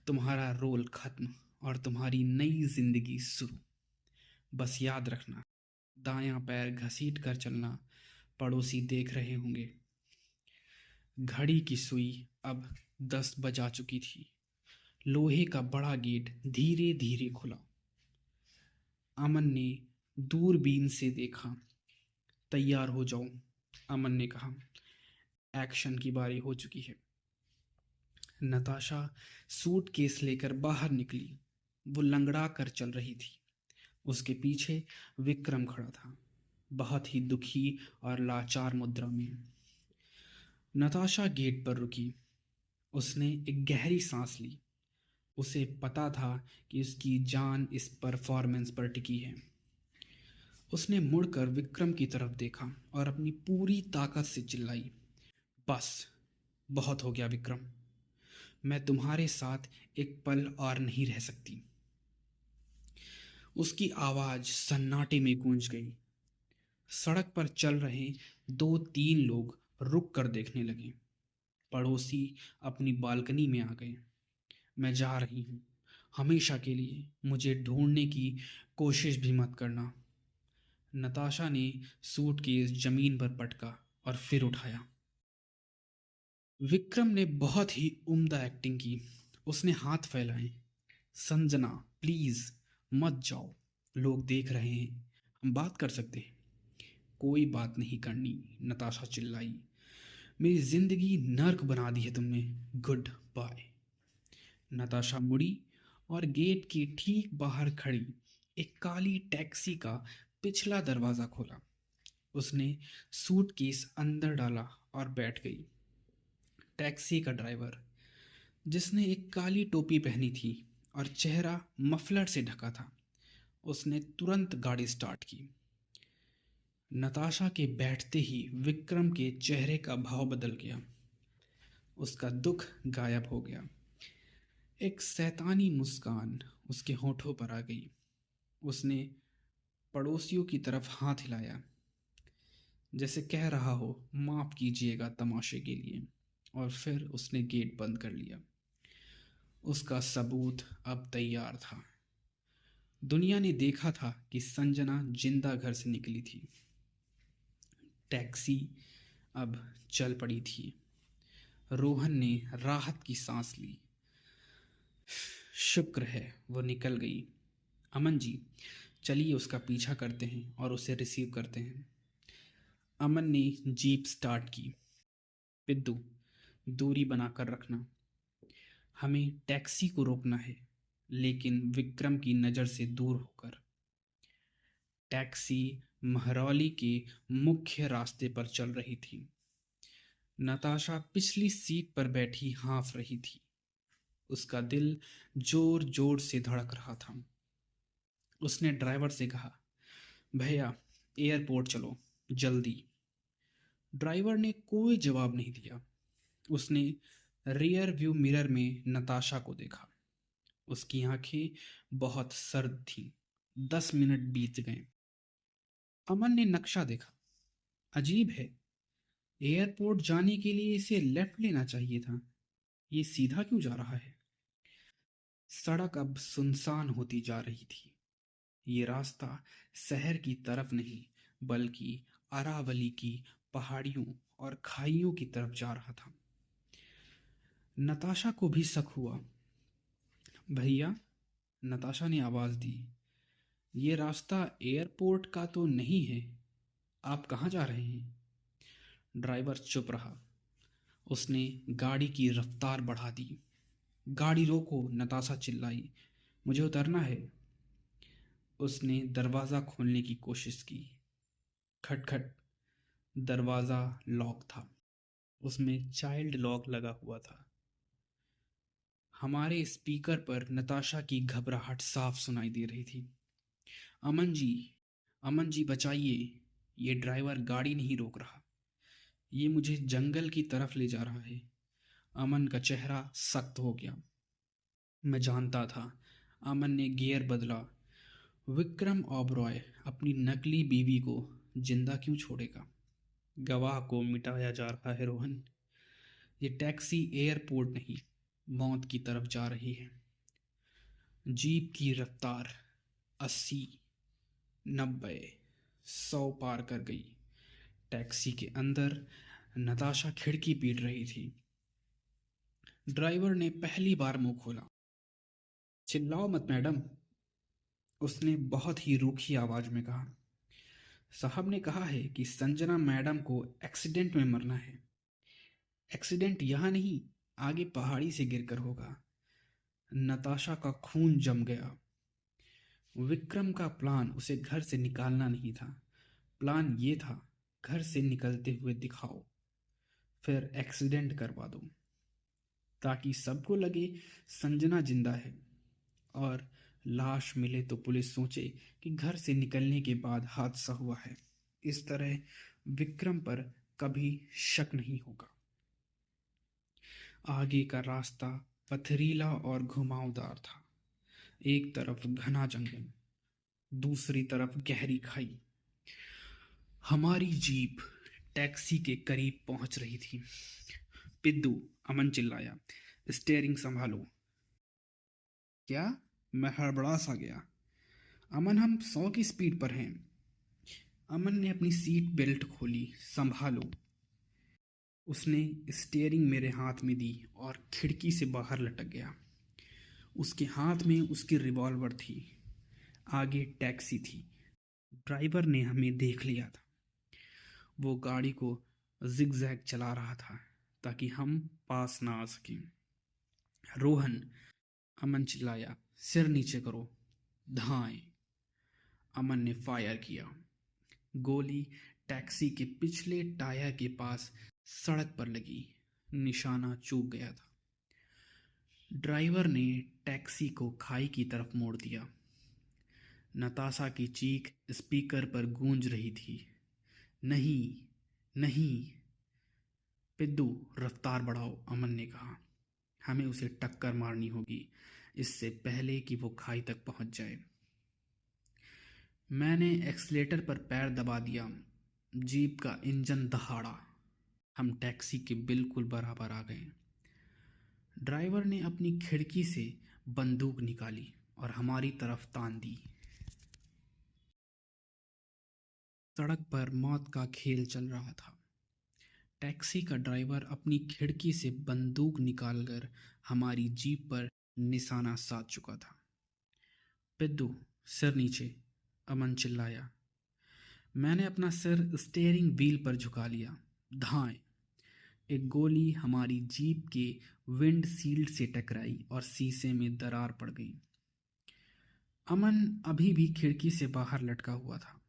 तुम्हारा रोल खत्म और तुम्हारी नई जिंदगी शुरू। बस याद रखना, दायां पैर घसीट कर चलना। पड़ोसी देख रहे होंगे। घड़ी की सुई अब 10 बजा चुकी थी। लोहे का बड़ा गेट धीरे धीरे खुला। अमन ने दूरबीन से देखा। तैयार हो जाओ, अमन ने कहा। एक्शन की बारी हो चुकी है। नताशा सूटकेस लेकर बाहर निकली। वो लंगड़ा कर चल रही थी। उसके पीछे विक्रम खड़ा था, बहुत ही दुखी और लाचार मुद्रा में। नताशा गेट पर रुकी। उसने एक गहरी सांस ली। उसे पता था कि उसकी जान इस परफॉर्मेंस पर टिकी है। उसने मुड़कर विक्रम की तरफ देखा और अपनी पूरी ताकत से चिल्लाई, बस बहुत हो गया विक्रम। मैं तुम्हारे साथ एक पल और नहीं रह सकती। उसकी आवाज सन्नाटे में गूंज गई। सड़क पर चल रहे 2-3 लोग रुक कर देखने लगे। पड़ोसी अपनी बालकनी में आ गए। मैं जा रही हूँ, हमेशा के लिए। मुझे ढूंढने की कोशिश भी मत करना। नताशा ने सूटकेस जमीन पर पटका और फिर उठाया। विक्रम ने बहुत ही उम्दा एक्टिंग की। उसने हाथ फैलाए। संजना, प्लीज मत जाओ। लोग देख रहे हैं, हम बात कर सकते हैं। कोई बात नहीं करनी, नताशा चिल्लाई। मेरी जिंदगी नर्क बना दी है तुमने। Good bye. नताशा मुड़ी और गेट के ठीक बाहर खड़ी एक काली टैक्सी का पिछला दरवाजा खोला। उसने सूटकेस अंदर डाला और बैठ गई। टैक्सी का ड्राइवर, जिसने एक काली टोपी पहनी थी और चेहरा मफलर से ढका था, उसने तुरंत गाड़ी स्टार्ट की। नताशा के बैठते ही विक्रम के चेहरे का भाव बदल गया। उसका दुख गायब हो गया। एक शैतानी मुस्कान उसके होठों पर आ गई। उसने पड़ोसियों की तरफ हाथ हिलाया, जैसे कह रहा हो माफ कीजिएगा तमाशे के लिए, और फिर उसने गेट बंद कर लिया। उसका सबूत अब तैयार था। दुनिया ने देखा था कि संजना जिंदा घर से निकली थी। टैक्सी अब चल पड़ी थी। रोहन ने राहत की सांस ली। शुक्र है वो निकल गई। अमन जी, चलिए उसका पीछा करते हैं और उसे रिसीव करते हैं। अमन ने जीप स्टार्ट की। पिद्दू, दूरी बनाकर रखना। हमें टैक्सी को रोकना है, लेकिन विक्रम की नज़र से दूर होकर। टैक्सी महरौली के मुख्य रास्ते पर चल रही थी। नताशा पिछली सीट पर बैठी हाँफ रही थी। उसका दिल जोर जोर से धड़क रहा था। उसने ड्राइवर से कहा, भैया एयरपोर्ट चलो, जल्दी। ड्राइवर ने कोई जवाब नहीं दिया। उसने रियर व्यू मिरर में नताशा को देखा। उसकी आंखें बहुत सर्द थीं। 10 मिनट बीत गए। अमन ने नक्शा देखा। अजीब है, एयरपोर्ट जाने के लिए इसे लेफ्ट लेना चाहिए था। ये सीधा क्यों जा रहा है? सड़क अब सुनसान होती जा रही थी। ये रास्ता शहर की तरफ नहीं, बल्कि अरावली की पहाड़ियों और खाइयों की तरफ जा रहा था। नताशा को भी शक हुआ। भैया, नताशा ने आवाज दी, ये रास्ता एयरपोर्ट का तो नहीं है। आप कहाँ जा रहे हैं? ड्राइवर चुप रहा। उसने गाड़ी की रफ्तार बढ़ा दी। गाड़ी रोको, नताशा चिल्लाई, मुझे उतरना है। उसने दरवाज़ा खोलने की कोशिश की। खटखट। दरवाज़ा लॉक था। उसमें चाइल्ड लॉक लगा हुआ था। हमारे स्पीकर पर नताशा की घबराहट साफ सुनाई दे रही थी। अमन जी, अमन जी बचाइए, ये ड्राइवर गाड़ी नहीं रोक रहा। ये मुझे जंगल की तरफ ले जा रहा है। अमन का चेहरा सख्त हो गया। मैं जानता था। अमन ने गियर बदला। विक्रम ओबरॉय अपनी नकली बीवी को जिंदा क्यों छोड़ेगा? गवाह को मिटाया जा रहा है रोहन। ये टैक्सी एयरपोर्ट नहीं, मौत की तरफ जा रही है। जीप की रफ्तार 80, 90, 100 पार कर गई। टैक्सी के अंदर नताशा खिड़की पीट रही थी। ड्राइवर ने पहली बार मुंह खोला। चिल्लाओ मत मैडम, उसने बहुत ही रूखी आवाज में कहा। साहब ने कहा है कि संजना मैडम को एक्सीडेंट में मरना है। एक्सीडेंट यहाँ नहीं, आगे पहाड़ी से गिरकर होगा। नताशा का खून जम गया। विक्रम का प्लान उसे घर से निकालना नहीं था। प्लान ये था, घर से निकलते हुए दिखाओ, फिर एक्सीडेंट करवा दो, ताकि सबको लगे संजना जिंदा है और लाश मिले तो पुलिस सोचे कि घर से निकलने के बाद हादसा हुआ है। इस तरह विक्रम पर कभी शक नहीं होगा। आगे का रास्ता पथरीला और घुमावदार था। एक तरफ घना जंगल, दूसरी तरफ गहरी खाई। हमारी जीप टैक्सी के करीब पहुंच रही थी। पिद्दू, अमन चिल्लाया, स्टीयरिंग संभालो। क्या? मैं हड़बड़ा सा गया। अमन, हम 100 की स्पीड पर हैं। अमन ने अपनी सीट बेल्ट खोली। संभालो। उसने स्टीयरिंग मेरे हाथ में दी और खिड़की से बाहर लटक गया। उसके हाथ में उसकी रिवॉल्वर थी। आगे टैक्सी थी। ड्राइवर ने हमें देख लिया था। वो गाड़ी को जिगजैग चला रहा था ताकि हम पास ना आ सकें। रोहन, अमन चिल्लाया, सिर नीचे करो, धाएं। अमन ने फायर किया। गोली टैक्सी के पिछले टायर के पास सड़क पर लगी। निशाना चूक गया था। ड्राइवर ने टैक्सी को खाई की तरफ मोड़ दिया। नताशा की चीख स्पीकर पर गूंज रही थी, नहीं, नहीं। पिद्दू, रफ्तार बढ़ाओ, अमन ने कहा। हमें उसे टक्कर मारनी होगी इससे पहले कि वो खाई तक पहुंच जाए। मैंने एक्सीलेटर पर पैर दबा दिया। जीप का इंजन दहाड़ा। हम टैक्सी के बिल्कुल बराबर आ गए। ड्राइवर ने अपनी खिड़की से बंदूक निकाली और हमारी तरफ तान दी। सड़क पर मौत का खेल चल रहा था। टैक्सी का ड्राइवर अपनी खिड़की से बंदूक निकालकर हमारी जीप पर निशाना साध चुका था। पिद्दू, सिर नीचे, अमन चिल्लाया। मैंने अपना सिर स्टीयरिंग व्हील पर झुका लिया। धाएं। एक गोली हमारी जीप के विंडशील्ड से टकराई और शीशे में दरार पड़ गई। अमन अभी भी खिड़की से बाहर लटका हुआ था।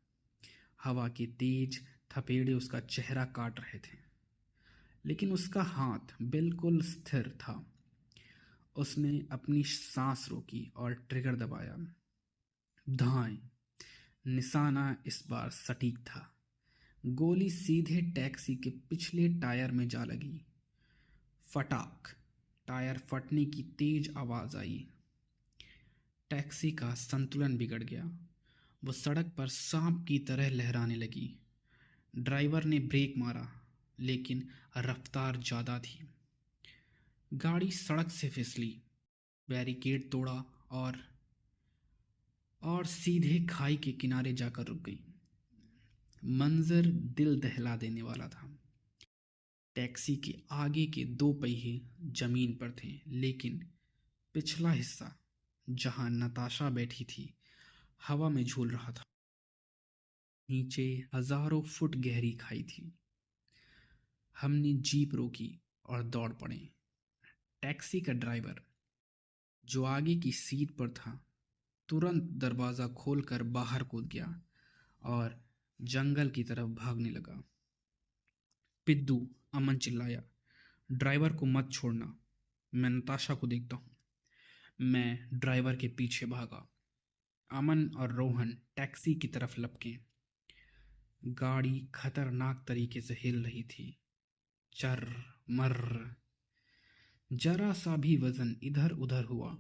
हवा के तेज थपेड़े उसका चेहरा काट रहे थे, लेकिन उसका हाथ बिल्कुल स्थिर था। उसने अपनी सांस रोकी और ट्रिगर दबाया। धाएं। निशाना इस बार सटीक था। गोली सीधे टैक्सी के पिछले टायर में जा लगी। फटाक। टायर फटने की तेज आवाज आई। टैक्सी का संतुलन बिगड़ गया। वो सड़क पर सांप की तरह लहराने लगी। ड्राइवर ने ब्रेक मारा, लेकिन रफ्तार ज्यादा थी। गाड़ी सड़क से फिसली, बैरिकेड तोड़ा और सीधे खाई के किनारे जाकर रुक गई। मंजर दिल दहला देने वाला था। टैक्सी के आगे के 2 पहिए जमीन पर थे, लेकिन पिछला हिस्सा जहां नताशा बैठी थी हवा में झूल रहा था। नीचे हजारों फुट गहरी खाई थी। हमने जीप रोकी और दौड़ पड़े। टैक्सी का ड्राइवर, जो आगे की सीट पर था, तुरंत दरवाज़ा खोलकर बाहर कूद गया और जंगल की तरफ भागने लगा। पिद्दू, अमन चिल्लाया, ड्राइवर को मत छोड़ना, मैं नताशा को देखता हूँ। मैं ड्राइवर के पीछे भागा। अमन और रोहन टैक्सी की तरफ लपके। गाड़ी खतरनाक तरीके से हिल रही थी। चर मर। जरा सा भी वजन इधर उधर हुआ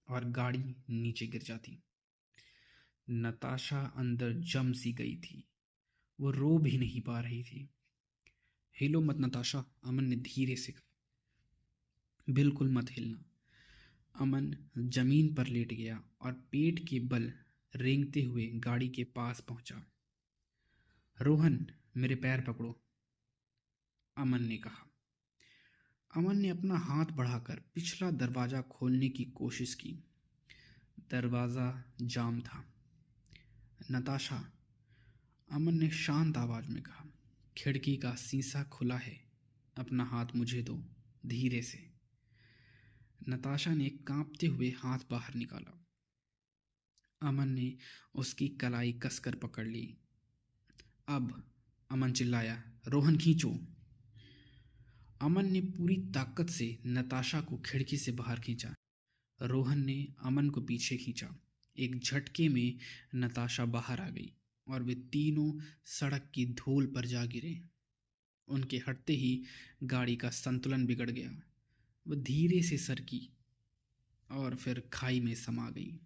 और गाड़ी नीचे गिर जाती। नताशा अंदर जम सी गई थी। वो रो भी नहीं पा रही थी। हिलो मत नताशा, अमन ने धीरे से कहा। बिल्कुल मत हिलना। अमन जमीन पर लेट गया और पेट के बल रेंगते हुए गाड़ी के पास पहुंचा। रोहन, मेरे पैर पकड़ो, अमन ने कहा। अमन ने अपना हाथ बढ़ाकर पिछला दरवाजा खोलने की कोशिश की। दरवाजा जाम था। नताशा, अमन ने शांत आवाज में कहा, खिड़की का शीशा खुला है, अपना हाथ मुझे दो, धीरे से। नताशा ने कांपते हुए हाथ बाहर निकाला। अमन ने उसकी कलाई कसकर पकड़ ली। अब, अमन चिल्लाया, रोहन खींचो। अमन ने पूरी ताकत से नताशा को खिड़की से बाहर खींचा। रोहन ने अमन को पीछे खींचा। एक झटके में नताशा बाहर आ गई और वे तीनों सड़क की धूल पर जा गिरे। उनके हटते ही गाड़ी का संतुलन बिगड़ गया। वह धीरे से सरकी और फिर खाई में समा गई।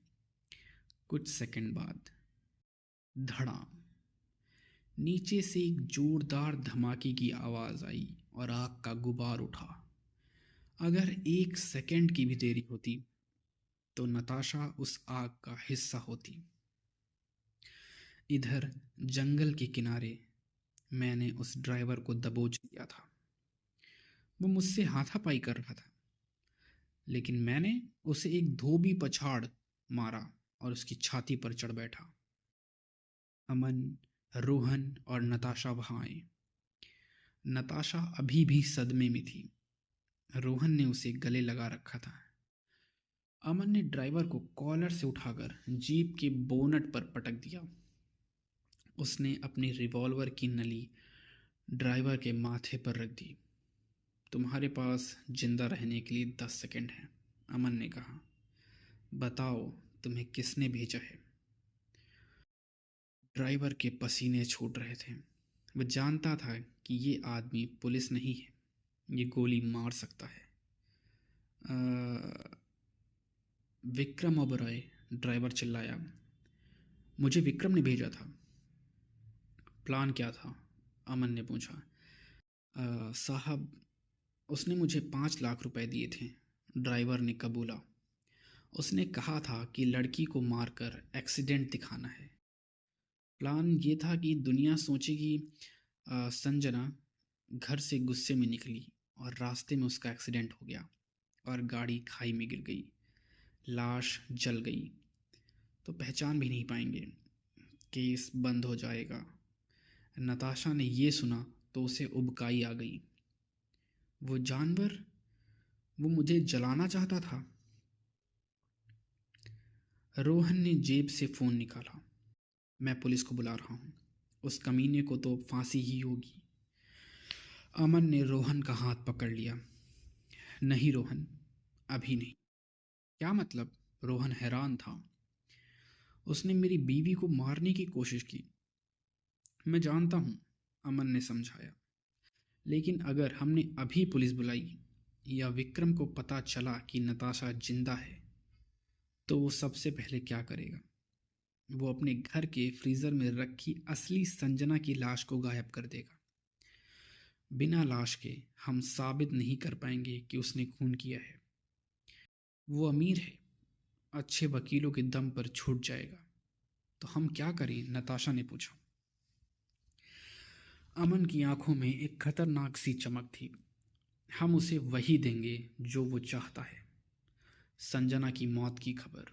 कुछ सेकंड बाद धड़ाम, नीचे से एक जोरदार धमाके की आवाज आई और आग का गुबार उठा। अगर 1 सेकंड की भी देरी होती तो नताशा उस आग का हिस्सा होती। इधर जंगल के किनारे मैंने उस ड्राइवर को दबोच लिया था। वो मुझसे हाथापाई कर रहा था, लेकिन मैंने उसे एक धोबी पछाड़ मारा और उसकी छाती पर चढ़ बैठा। अमन, रोहन और नताशा वहां आए। नताशा अभी भी सदमे में थी। रोहन ने उसे गले लगा रखा था। अमन ने ड्राइवर को कॉलर से उठाकर जीप के बोनट पर पटक दिया। उसने अपनी रिवॉल्वर की नली ड्राइवर के माथे पर रख दी। तुम्हारे पास जिंदा रहने के लिए 10 सेकंड हैं, अमन ने कहा। बताओ, तुम्हें किसने भेजा है? ड्राइवर के पसीने छूट रहे थे। वह जानता था कि ये आदमी पुलिस नहीं है, ये गोली मार सकता है। विक्रम ओबरॉय, ड्राइवर चिल्लाया। मुझे विक्रम ने भेजा था। प्लान क्या था? अमन ने पूछा। साहब, उसने मुझे 5 लाख रुपए दिए थे, ड्राइवर ने कबूला। उसने कहा था कि लड़की को मारकर एक्सीडेंट दिखाना है। प्लान ये था कि दुनिया सोचेगी संजना घर से गुस्से में निकली और रास्ते में उसका एक्सीडेंट हो गया और गाड़ी खाई में गिर गई। लाश जल गई तो पहचान भी नहीं पाएंगे, केस बंद हो जाएगा। नताशा ने ये सुना तो उसे उबकाई आ गई। वो जानवर, वो मुझे जलाना चाहता था। रोहन ने जेब से फ़ोन निकाला। मैं पुलिस को बुला रहा हूँ, उस कमीने को तो फांसी ही होगी। अमन ने रोहन का हाथ पकड़ लिया। नहीं रोहन, अभी नहीं। क्या मतलब? रोहन हैरान था। उसने मेरी बीवी को मारने की कोशिश की। मैं जानता हूँ, अमन ने समझाया, लेकिन अगर हमने अभी पुलिस बुलाई या विक्रम को पता चला कि नताशा जिंदा है तो वो सबसे पहले क्या करेगा? वो अपने घर के फ्रीजर में रखी असली संजना की लाश को गायब कर देगा। बिना लाश के हम साबित नहीं कर पाएंगे कि उसने खून किया है। वो अमीर है, अच्छे वकीलों के दम पर छूट जाएगा। तो हम क्या करें? नताशा ने पूछा। अमन की आंखों में एक खतरनाक सी चमक थी। हम उसे वही देंगे जो वो चाहता है, संजना की मौत की खबर।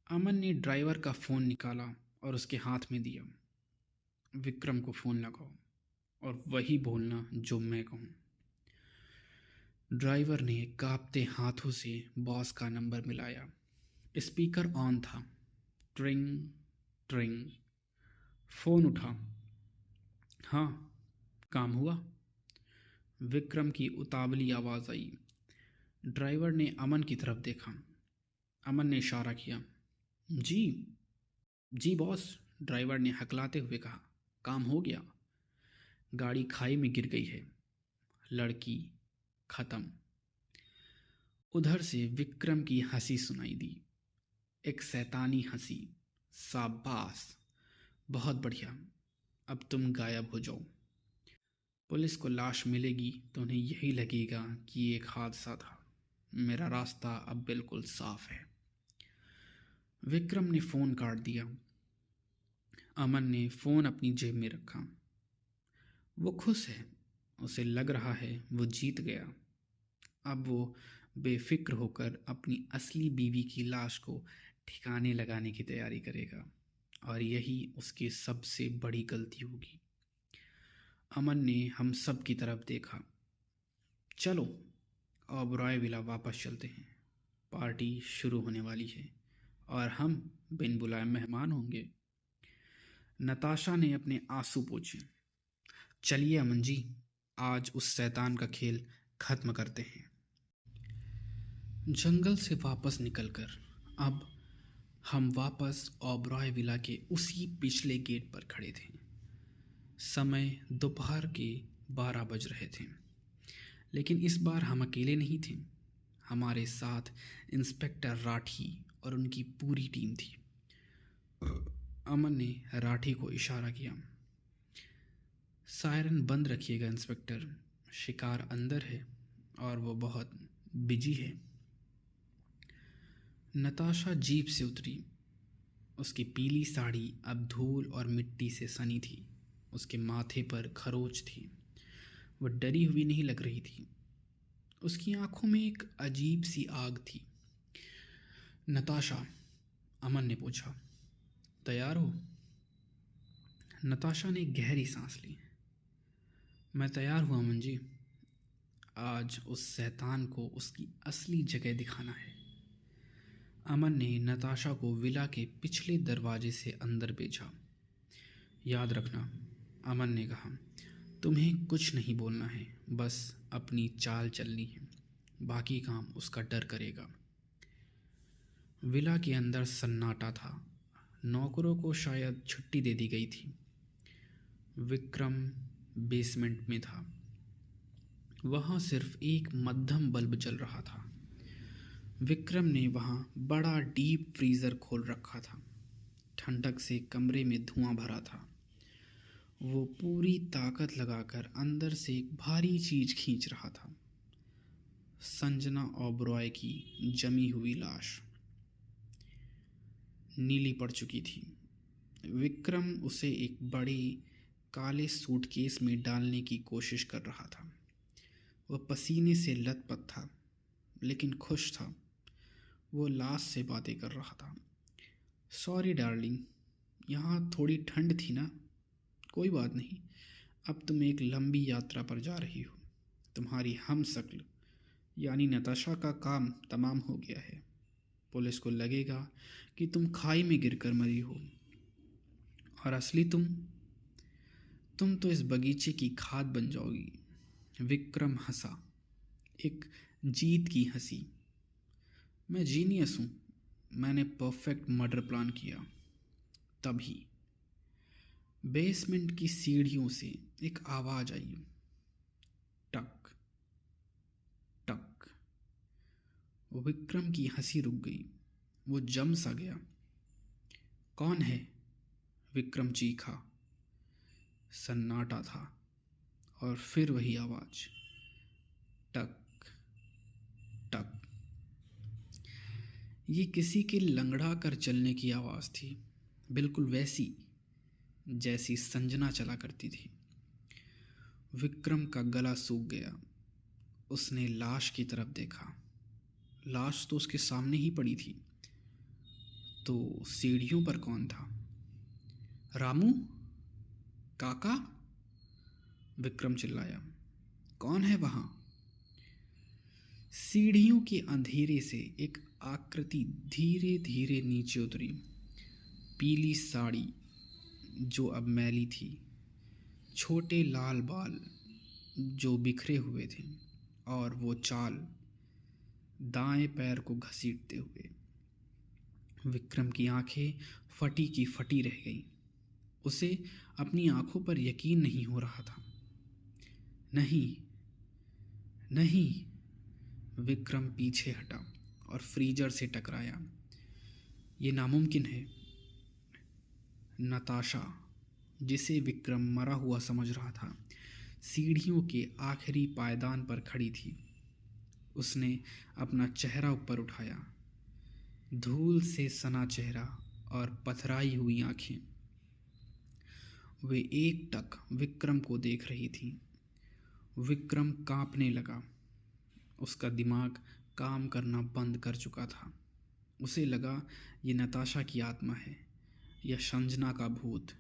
अमन ने ड्राइवर का फ़ोन निकाला और उसके हाथ में दिया। विक्रम को फ़ोन लगाओ और वही बोलना जो मैं कहूँ। ड्राइवर ने कांपते हाथों से बॉस का नंबर मिलाया। स्पीकर ऑन था। ट्रिंग ट्रिंग। फ़ोन उठा। हाँ, काम हुआ? विक्रम की उतावली आवाज़ आई। ड्राइवर ने अमन की तरफ देखा। अमन ने इशारा किया। जी जी बॉस, ड्राइवर ने हकलाते हुए कहा। काम हो गया। गाड़ी खाई में गिर गई है। लड़की खत्म। उधर से विक्रम की हंसी सुनाई दी, एक शैतानी हंसी। शाबाश, बहुत बढ़िया, अब तुम गायब हो जाओ। पुलिस को लाश मिलेगी तो उन्हें यही लगेगा कि ये एक हादसा था। मेरा रास्ता अब बिल्कुल साफ है। विक्रम ने फ़ोन काट दिया। अमन ने फ़ोन अपनी जेब में रखा। वो खुश है, उसे लग रहा है वो जीत गया। अब वो बेफिक्र होकर अपनी असली बीवी की लाश को ठिकाने लगाने की तैयारी करेगा, और यही उसकी सबसे बड़ी गलती होगी। अमन ने हम सब की तरफ देखा। चलो ओबरॉय विला वापस चलते हैं, पार्टी शुरू होने वाली है और हम बिन बुलाए मेहमान होंगे। नताशा ने अपने आंसू पोंछे। चलिए अमन जी, आज उस शैतान का खेल खत्म करते हैं। जंगल से वापस निकलकर अब हम वापस ओबरॉय विला के उसी पिछले गेट पर खड़े थे। समय दोपहर के 12 बज रहे थे, लेकिन इस बार हम अकेले नहीं थे। हमारे साथ इंस्पेक्टर राठी और उनकी पूरी टीम थी। अमन ने राठी को इशारा किया। सायरन बंद रखिएगा इंस्पेक्टर, शिकार अंदर है और वो बहुत बिजी है। नताशा जीप से उतरी। उसकी पीली साड़ी अब धूल और मिट्टी से सनी थी। उसके माथे पर खरोच थी। वह डरी हुई नहीं लग रही थी। उसकी आंखों में एक अजीब सी आग थी। नताशा, अमन ने पूछा, तैयार हो? नताशा ने गहरी सांस ली। मैं तैयार हूँ अमन जी। आज उस शैतान को उसकी असली जगह दिखाना है। अमन ने नताशा को विला के पिछले दरवाजे से अंदर भेजा। याद रखना, अमन ने कहा, तुम्हें कुछ नहीं बोलना है, बस अपनी चाल चलनी है, बाकी काम उसका डर करेगा। विला के अंदर सन्नाटा था। नौकरों को शायद छुट्टी दे दी गई थी। विक्रम बेसमेंट में था। वहाँ सिर्फ एक मध्यम बल्ब जल रहा था। विक्रम ने वहाँ बड़ा डीप फ्रीज़र खोल रखा था। ठंडक से कमरे में धुआं भरा था। वो पूरी ताकत लगाकर अंदर से एक भारी चीज़ खींच रहा था। संजना ओबरॉय की जमी हुई लाश नीली पड़ चुकी थी। विक्रम उसे एक बड़े काले सूटकेस में डालने की कोशिश कर रहा था। वह पसीने से लथपथ था, लेकिन खुश था। वो लाश से बातें कर रहा था। सॉरी डार्लिंग, यहाँ थोड़ी ठंड थी ना। कोई बात नहीं, अब तुम एक लंबी यात्रा पर जा रही हो। तुम्हारी हमशक्ल यानी नताशा का काम तमाम हो गया है। पुलिस को लगेगा कि तुम खाई में गिरकर मरी हो, और असली तुम तो इस बगीचे की खाद बन जाओगी। विक्रम हंसा, एक जीत की हंसी। मैं जीनियस हूँ, मैंने परफेक्ट मर्डर प्लान किया। तभी बेसमेंट की सीढ़ियों से एक आवाज आई, टक टक। विक्रम की हंसी रुक गई, वो जम सा गया। कौन है? विक्रम चीखा। सन्नाटा था, और फिर वही आवाज, टक टक। ये किसी के लंगड़ा कर चलने की आवाज़ थी, बिल्कुल वैसी जैसी संजना चला करती थी। विक्रम का गला सूख गया। उसने लाश की तरफ देखा। लाश तो उसके सामने ही पड़ी थी। तो सीढ़ियों पर कौन था? रामू? काका? विक्रम चिल्लाया। कौन है वहां? सीढ़ियों के अंधेरे से एक आकृति धीरे धीरे नीचे उतरी। पीली साड़ी जो अब मैली थी, छोटे लाल बाल जो बिखरे हुए थे, और वो चाल दाएं पैर को घसीटते हुए। विक्रम की आंखें फटी की फटी रह गईं। उसे अपनी आंखों पर यकीन नहीं हो रहा था। नहीं नहीं। विक्रम पीछे हटा और फ्रीजर से टकराया। ये नामुमकिन है। नताशा, जिसे विक्रम मरा हुआ समझ रहा था, सीढ़ियों के आखिरी पायदान पर खड़ी थी। उसने अपना चेहरा ऊपर उठाया। धूल से सना चेहरा और पथराई हुई आंखें। वे एकटक विक्रम को देख रही थी। विक्रम कांपने लगा। उसका दिमाग काम करना बंद कर चुका था। उसे लगा ये नताशा की आत्मा है या संजना का भूत।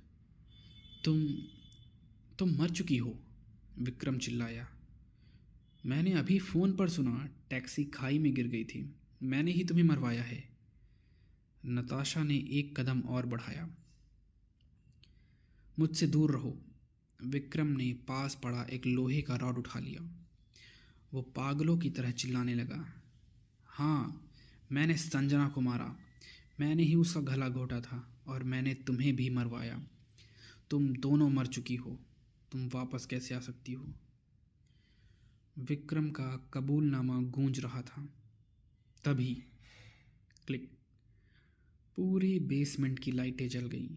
तुम मर चुकी हो, विक्रम चिल्लाया। मैंने अभी फ़ोन पर सुना, टैक्सी खाई में गिर गई थी। मैंने ही तुम्हें मरवाया है। नताशा ने एक कदम और बढ़ाया। मुझसे दूर रहो। विक्रम ने पास पड़ा एक लोहे का रॉड उठा लिया। वो पागलों की तरह चिल्लाने लगा। हाँ, मैंने संजना को मारा। मैंने ही उसका गला घोटा था, और मैंने तुम्हें भी मरवाया। तुम दोनों मर चुकी हो। तुम वापस कैसे आ सकती हो? विक्रम का कबूलनामा गूंज रहा था। तभी क्लिक। पूरे बेसमेंट की लाइटें जल गईं।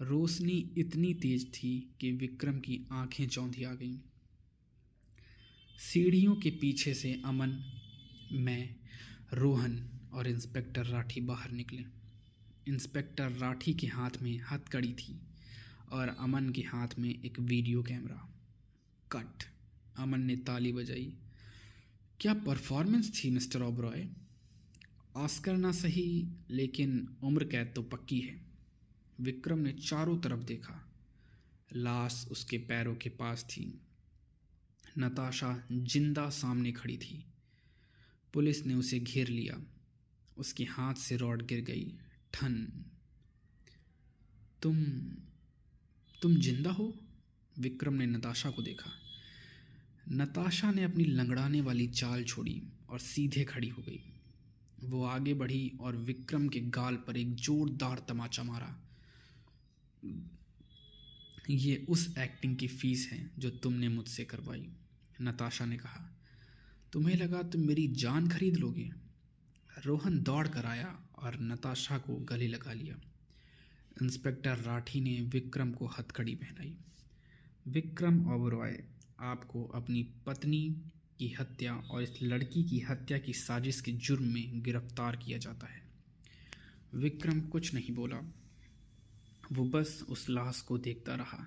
रोशनी इतनी तेज थी कि विक्रम की आंखें चौंधिया गईं। सीढ़ियों के पीछे से अमन, मैं, रोहन और इंस्पेक्टर राठी बाहर निकले। इंस्पेक्टर राठी के हाथ में हथकड़ी थी और अमन के हाथ में एक वीडियो कैमरा। कट। अमन ने ताली बजाई। क्या परफॉर्मेंस थी मिस्टर ओबरॉय। ऑस्कर ना सही, लेकिन उम्र कैद तो पक्की है। विक्रम ने चारों तरफ देखा। लाश उसके पैरों के पास थी। नताशा जिंदा सामने खड़ी थी। पुलिस ने उसे घेर लिया। उसके हाथ से रॉड गिर गई। ठन। तुम जिंदा हो? विक्रम ने नताशा को देखा। नताशा ने अपनी लंगड़ाने वाली चाल छोड़ी और सीधे खड़ी हो गई। वो आगे बढ़ी और विक्रम के गाल पर एक जोरदार तमाचा मारा। ये उस एक्टिंग की फीस है जो तुमने मुझसे करवाई, नताशा ने कहा। तुम्हें लगा तुम मेरी जान खरीद लोगे? रोहन दौड़ कर आया और नताशा को गले लगा लिया। इंस्पेक्टर राठी ने विक्रम को हथकड़ी पहनाई। विक्रम ओबरॉय, आपको अपनी पत्नी की हत्या और इस लड़की की हत्या की साजिश के जुर्म में गिरफ्तार किया जाता है। विक्रम कुछ नहीं बोला। वो बस उस लाश को देखता रहा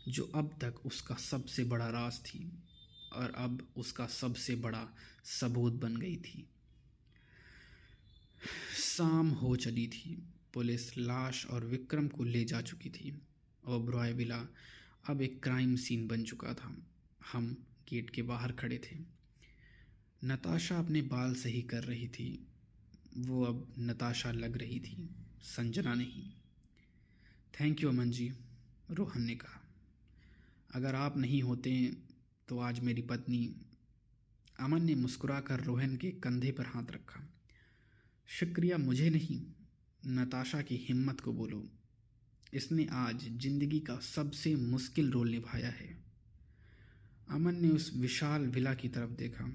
जो अब तक उसका सबसे बड़ा राज थी और अब उसका सबसे बड़ा सबूत बन गई थी। शाम हो चली थी। पुलिस लाश और विक्रम को ले जा चुकी थी। ओबरॉय विला अब एक क्राइम सीन बन चुका था। हम गेट के बाहर खड़े थे। नताशा अपने बाल सही कर रही थी। वो अब नताशा लग रही थी, संजना नहीं। थैंक यू अमन जी, रोहन ने कहा। अगर आप नहीं होते तो आज मेरी पत्नी। अमन ने मुस्कुराकर रोहन के कंधे पर हाथ रखा। शुक्रिया मुझे नहीं, नताशा की हिम्मत को बोलो। इसने आज जिंदगी का सबसे मुश्किल रोल निभाया है। अमन ने उस विशाल विला की तरफ देखा।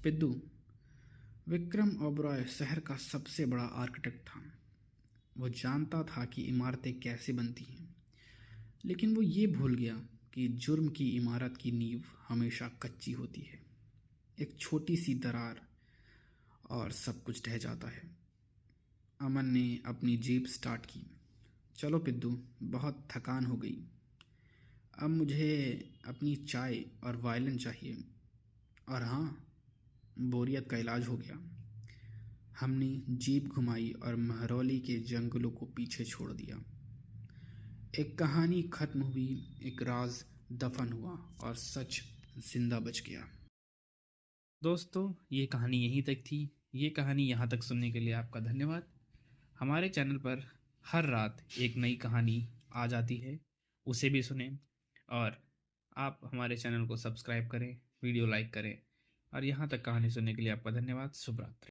पिद्दू, विक्रम ओबरॉय शहर का सबसे बड़ा आर्किटेक्ट था। वो जानता था कि इमारतें कैसे बनती हैं, लेकिन वो ये भूल गया कि जुर्म की इमारत की नींव हमेशा कच्ची होती है। एक छोटी सी दरार और सब कुछ ढह जाता है। अमन ने अपनी जीप स्टार्ट की। चलो पिद्दू, बहुत थकान हो गई। अब मुझे अपनी चाय और वायलिन चाहिए। और हाँ, बोरियत का इलाज हो गया। हमने जीप घुमाई और महरौली के जंगलों को पीछे छोड़ दिया। एक कहानी खत्म हुई, एक राज दफन हुआ और सच जिंदा बच गया। दोस्तों, ये कहानी यहीं तक थी। ये कहानी यहाँ तक सुनने के लिए आपका धन्यवाद। हमारे चैनल पर हर रात एक नई कहानी आ जाती है, उसे भी सुनें। और आप हमारे चैनल को सब्सक्राइब करें, वीडियो लाइक करें। और यहाँ तक कहानी सुनने के लिए आपका धन्यवाद। शुभ रात्रि।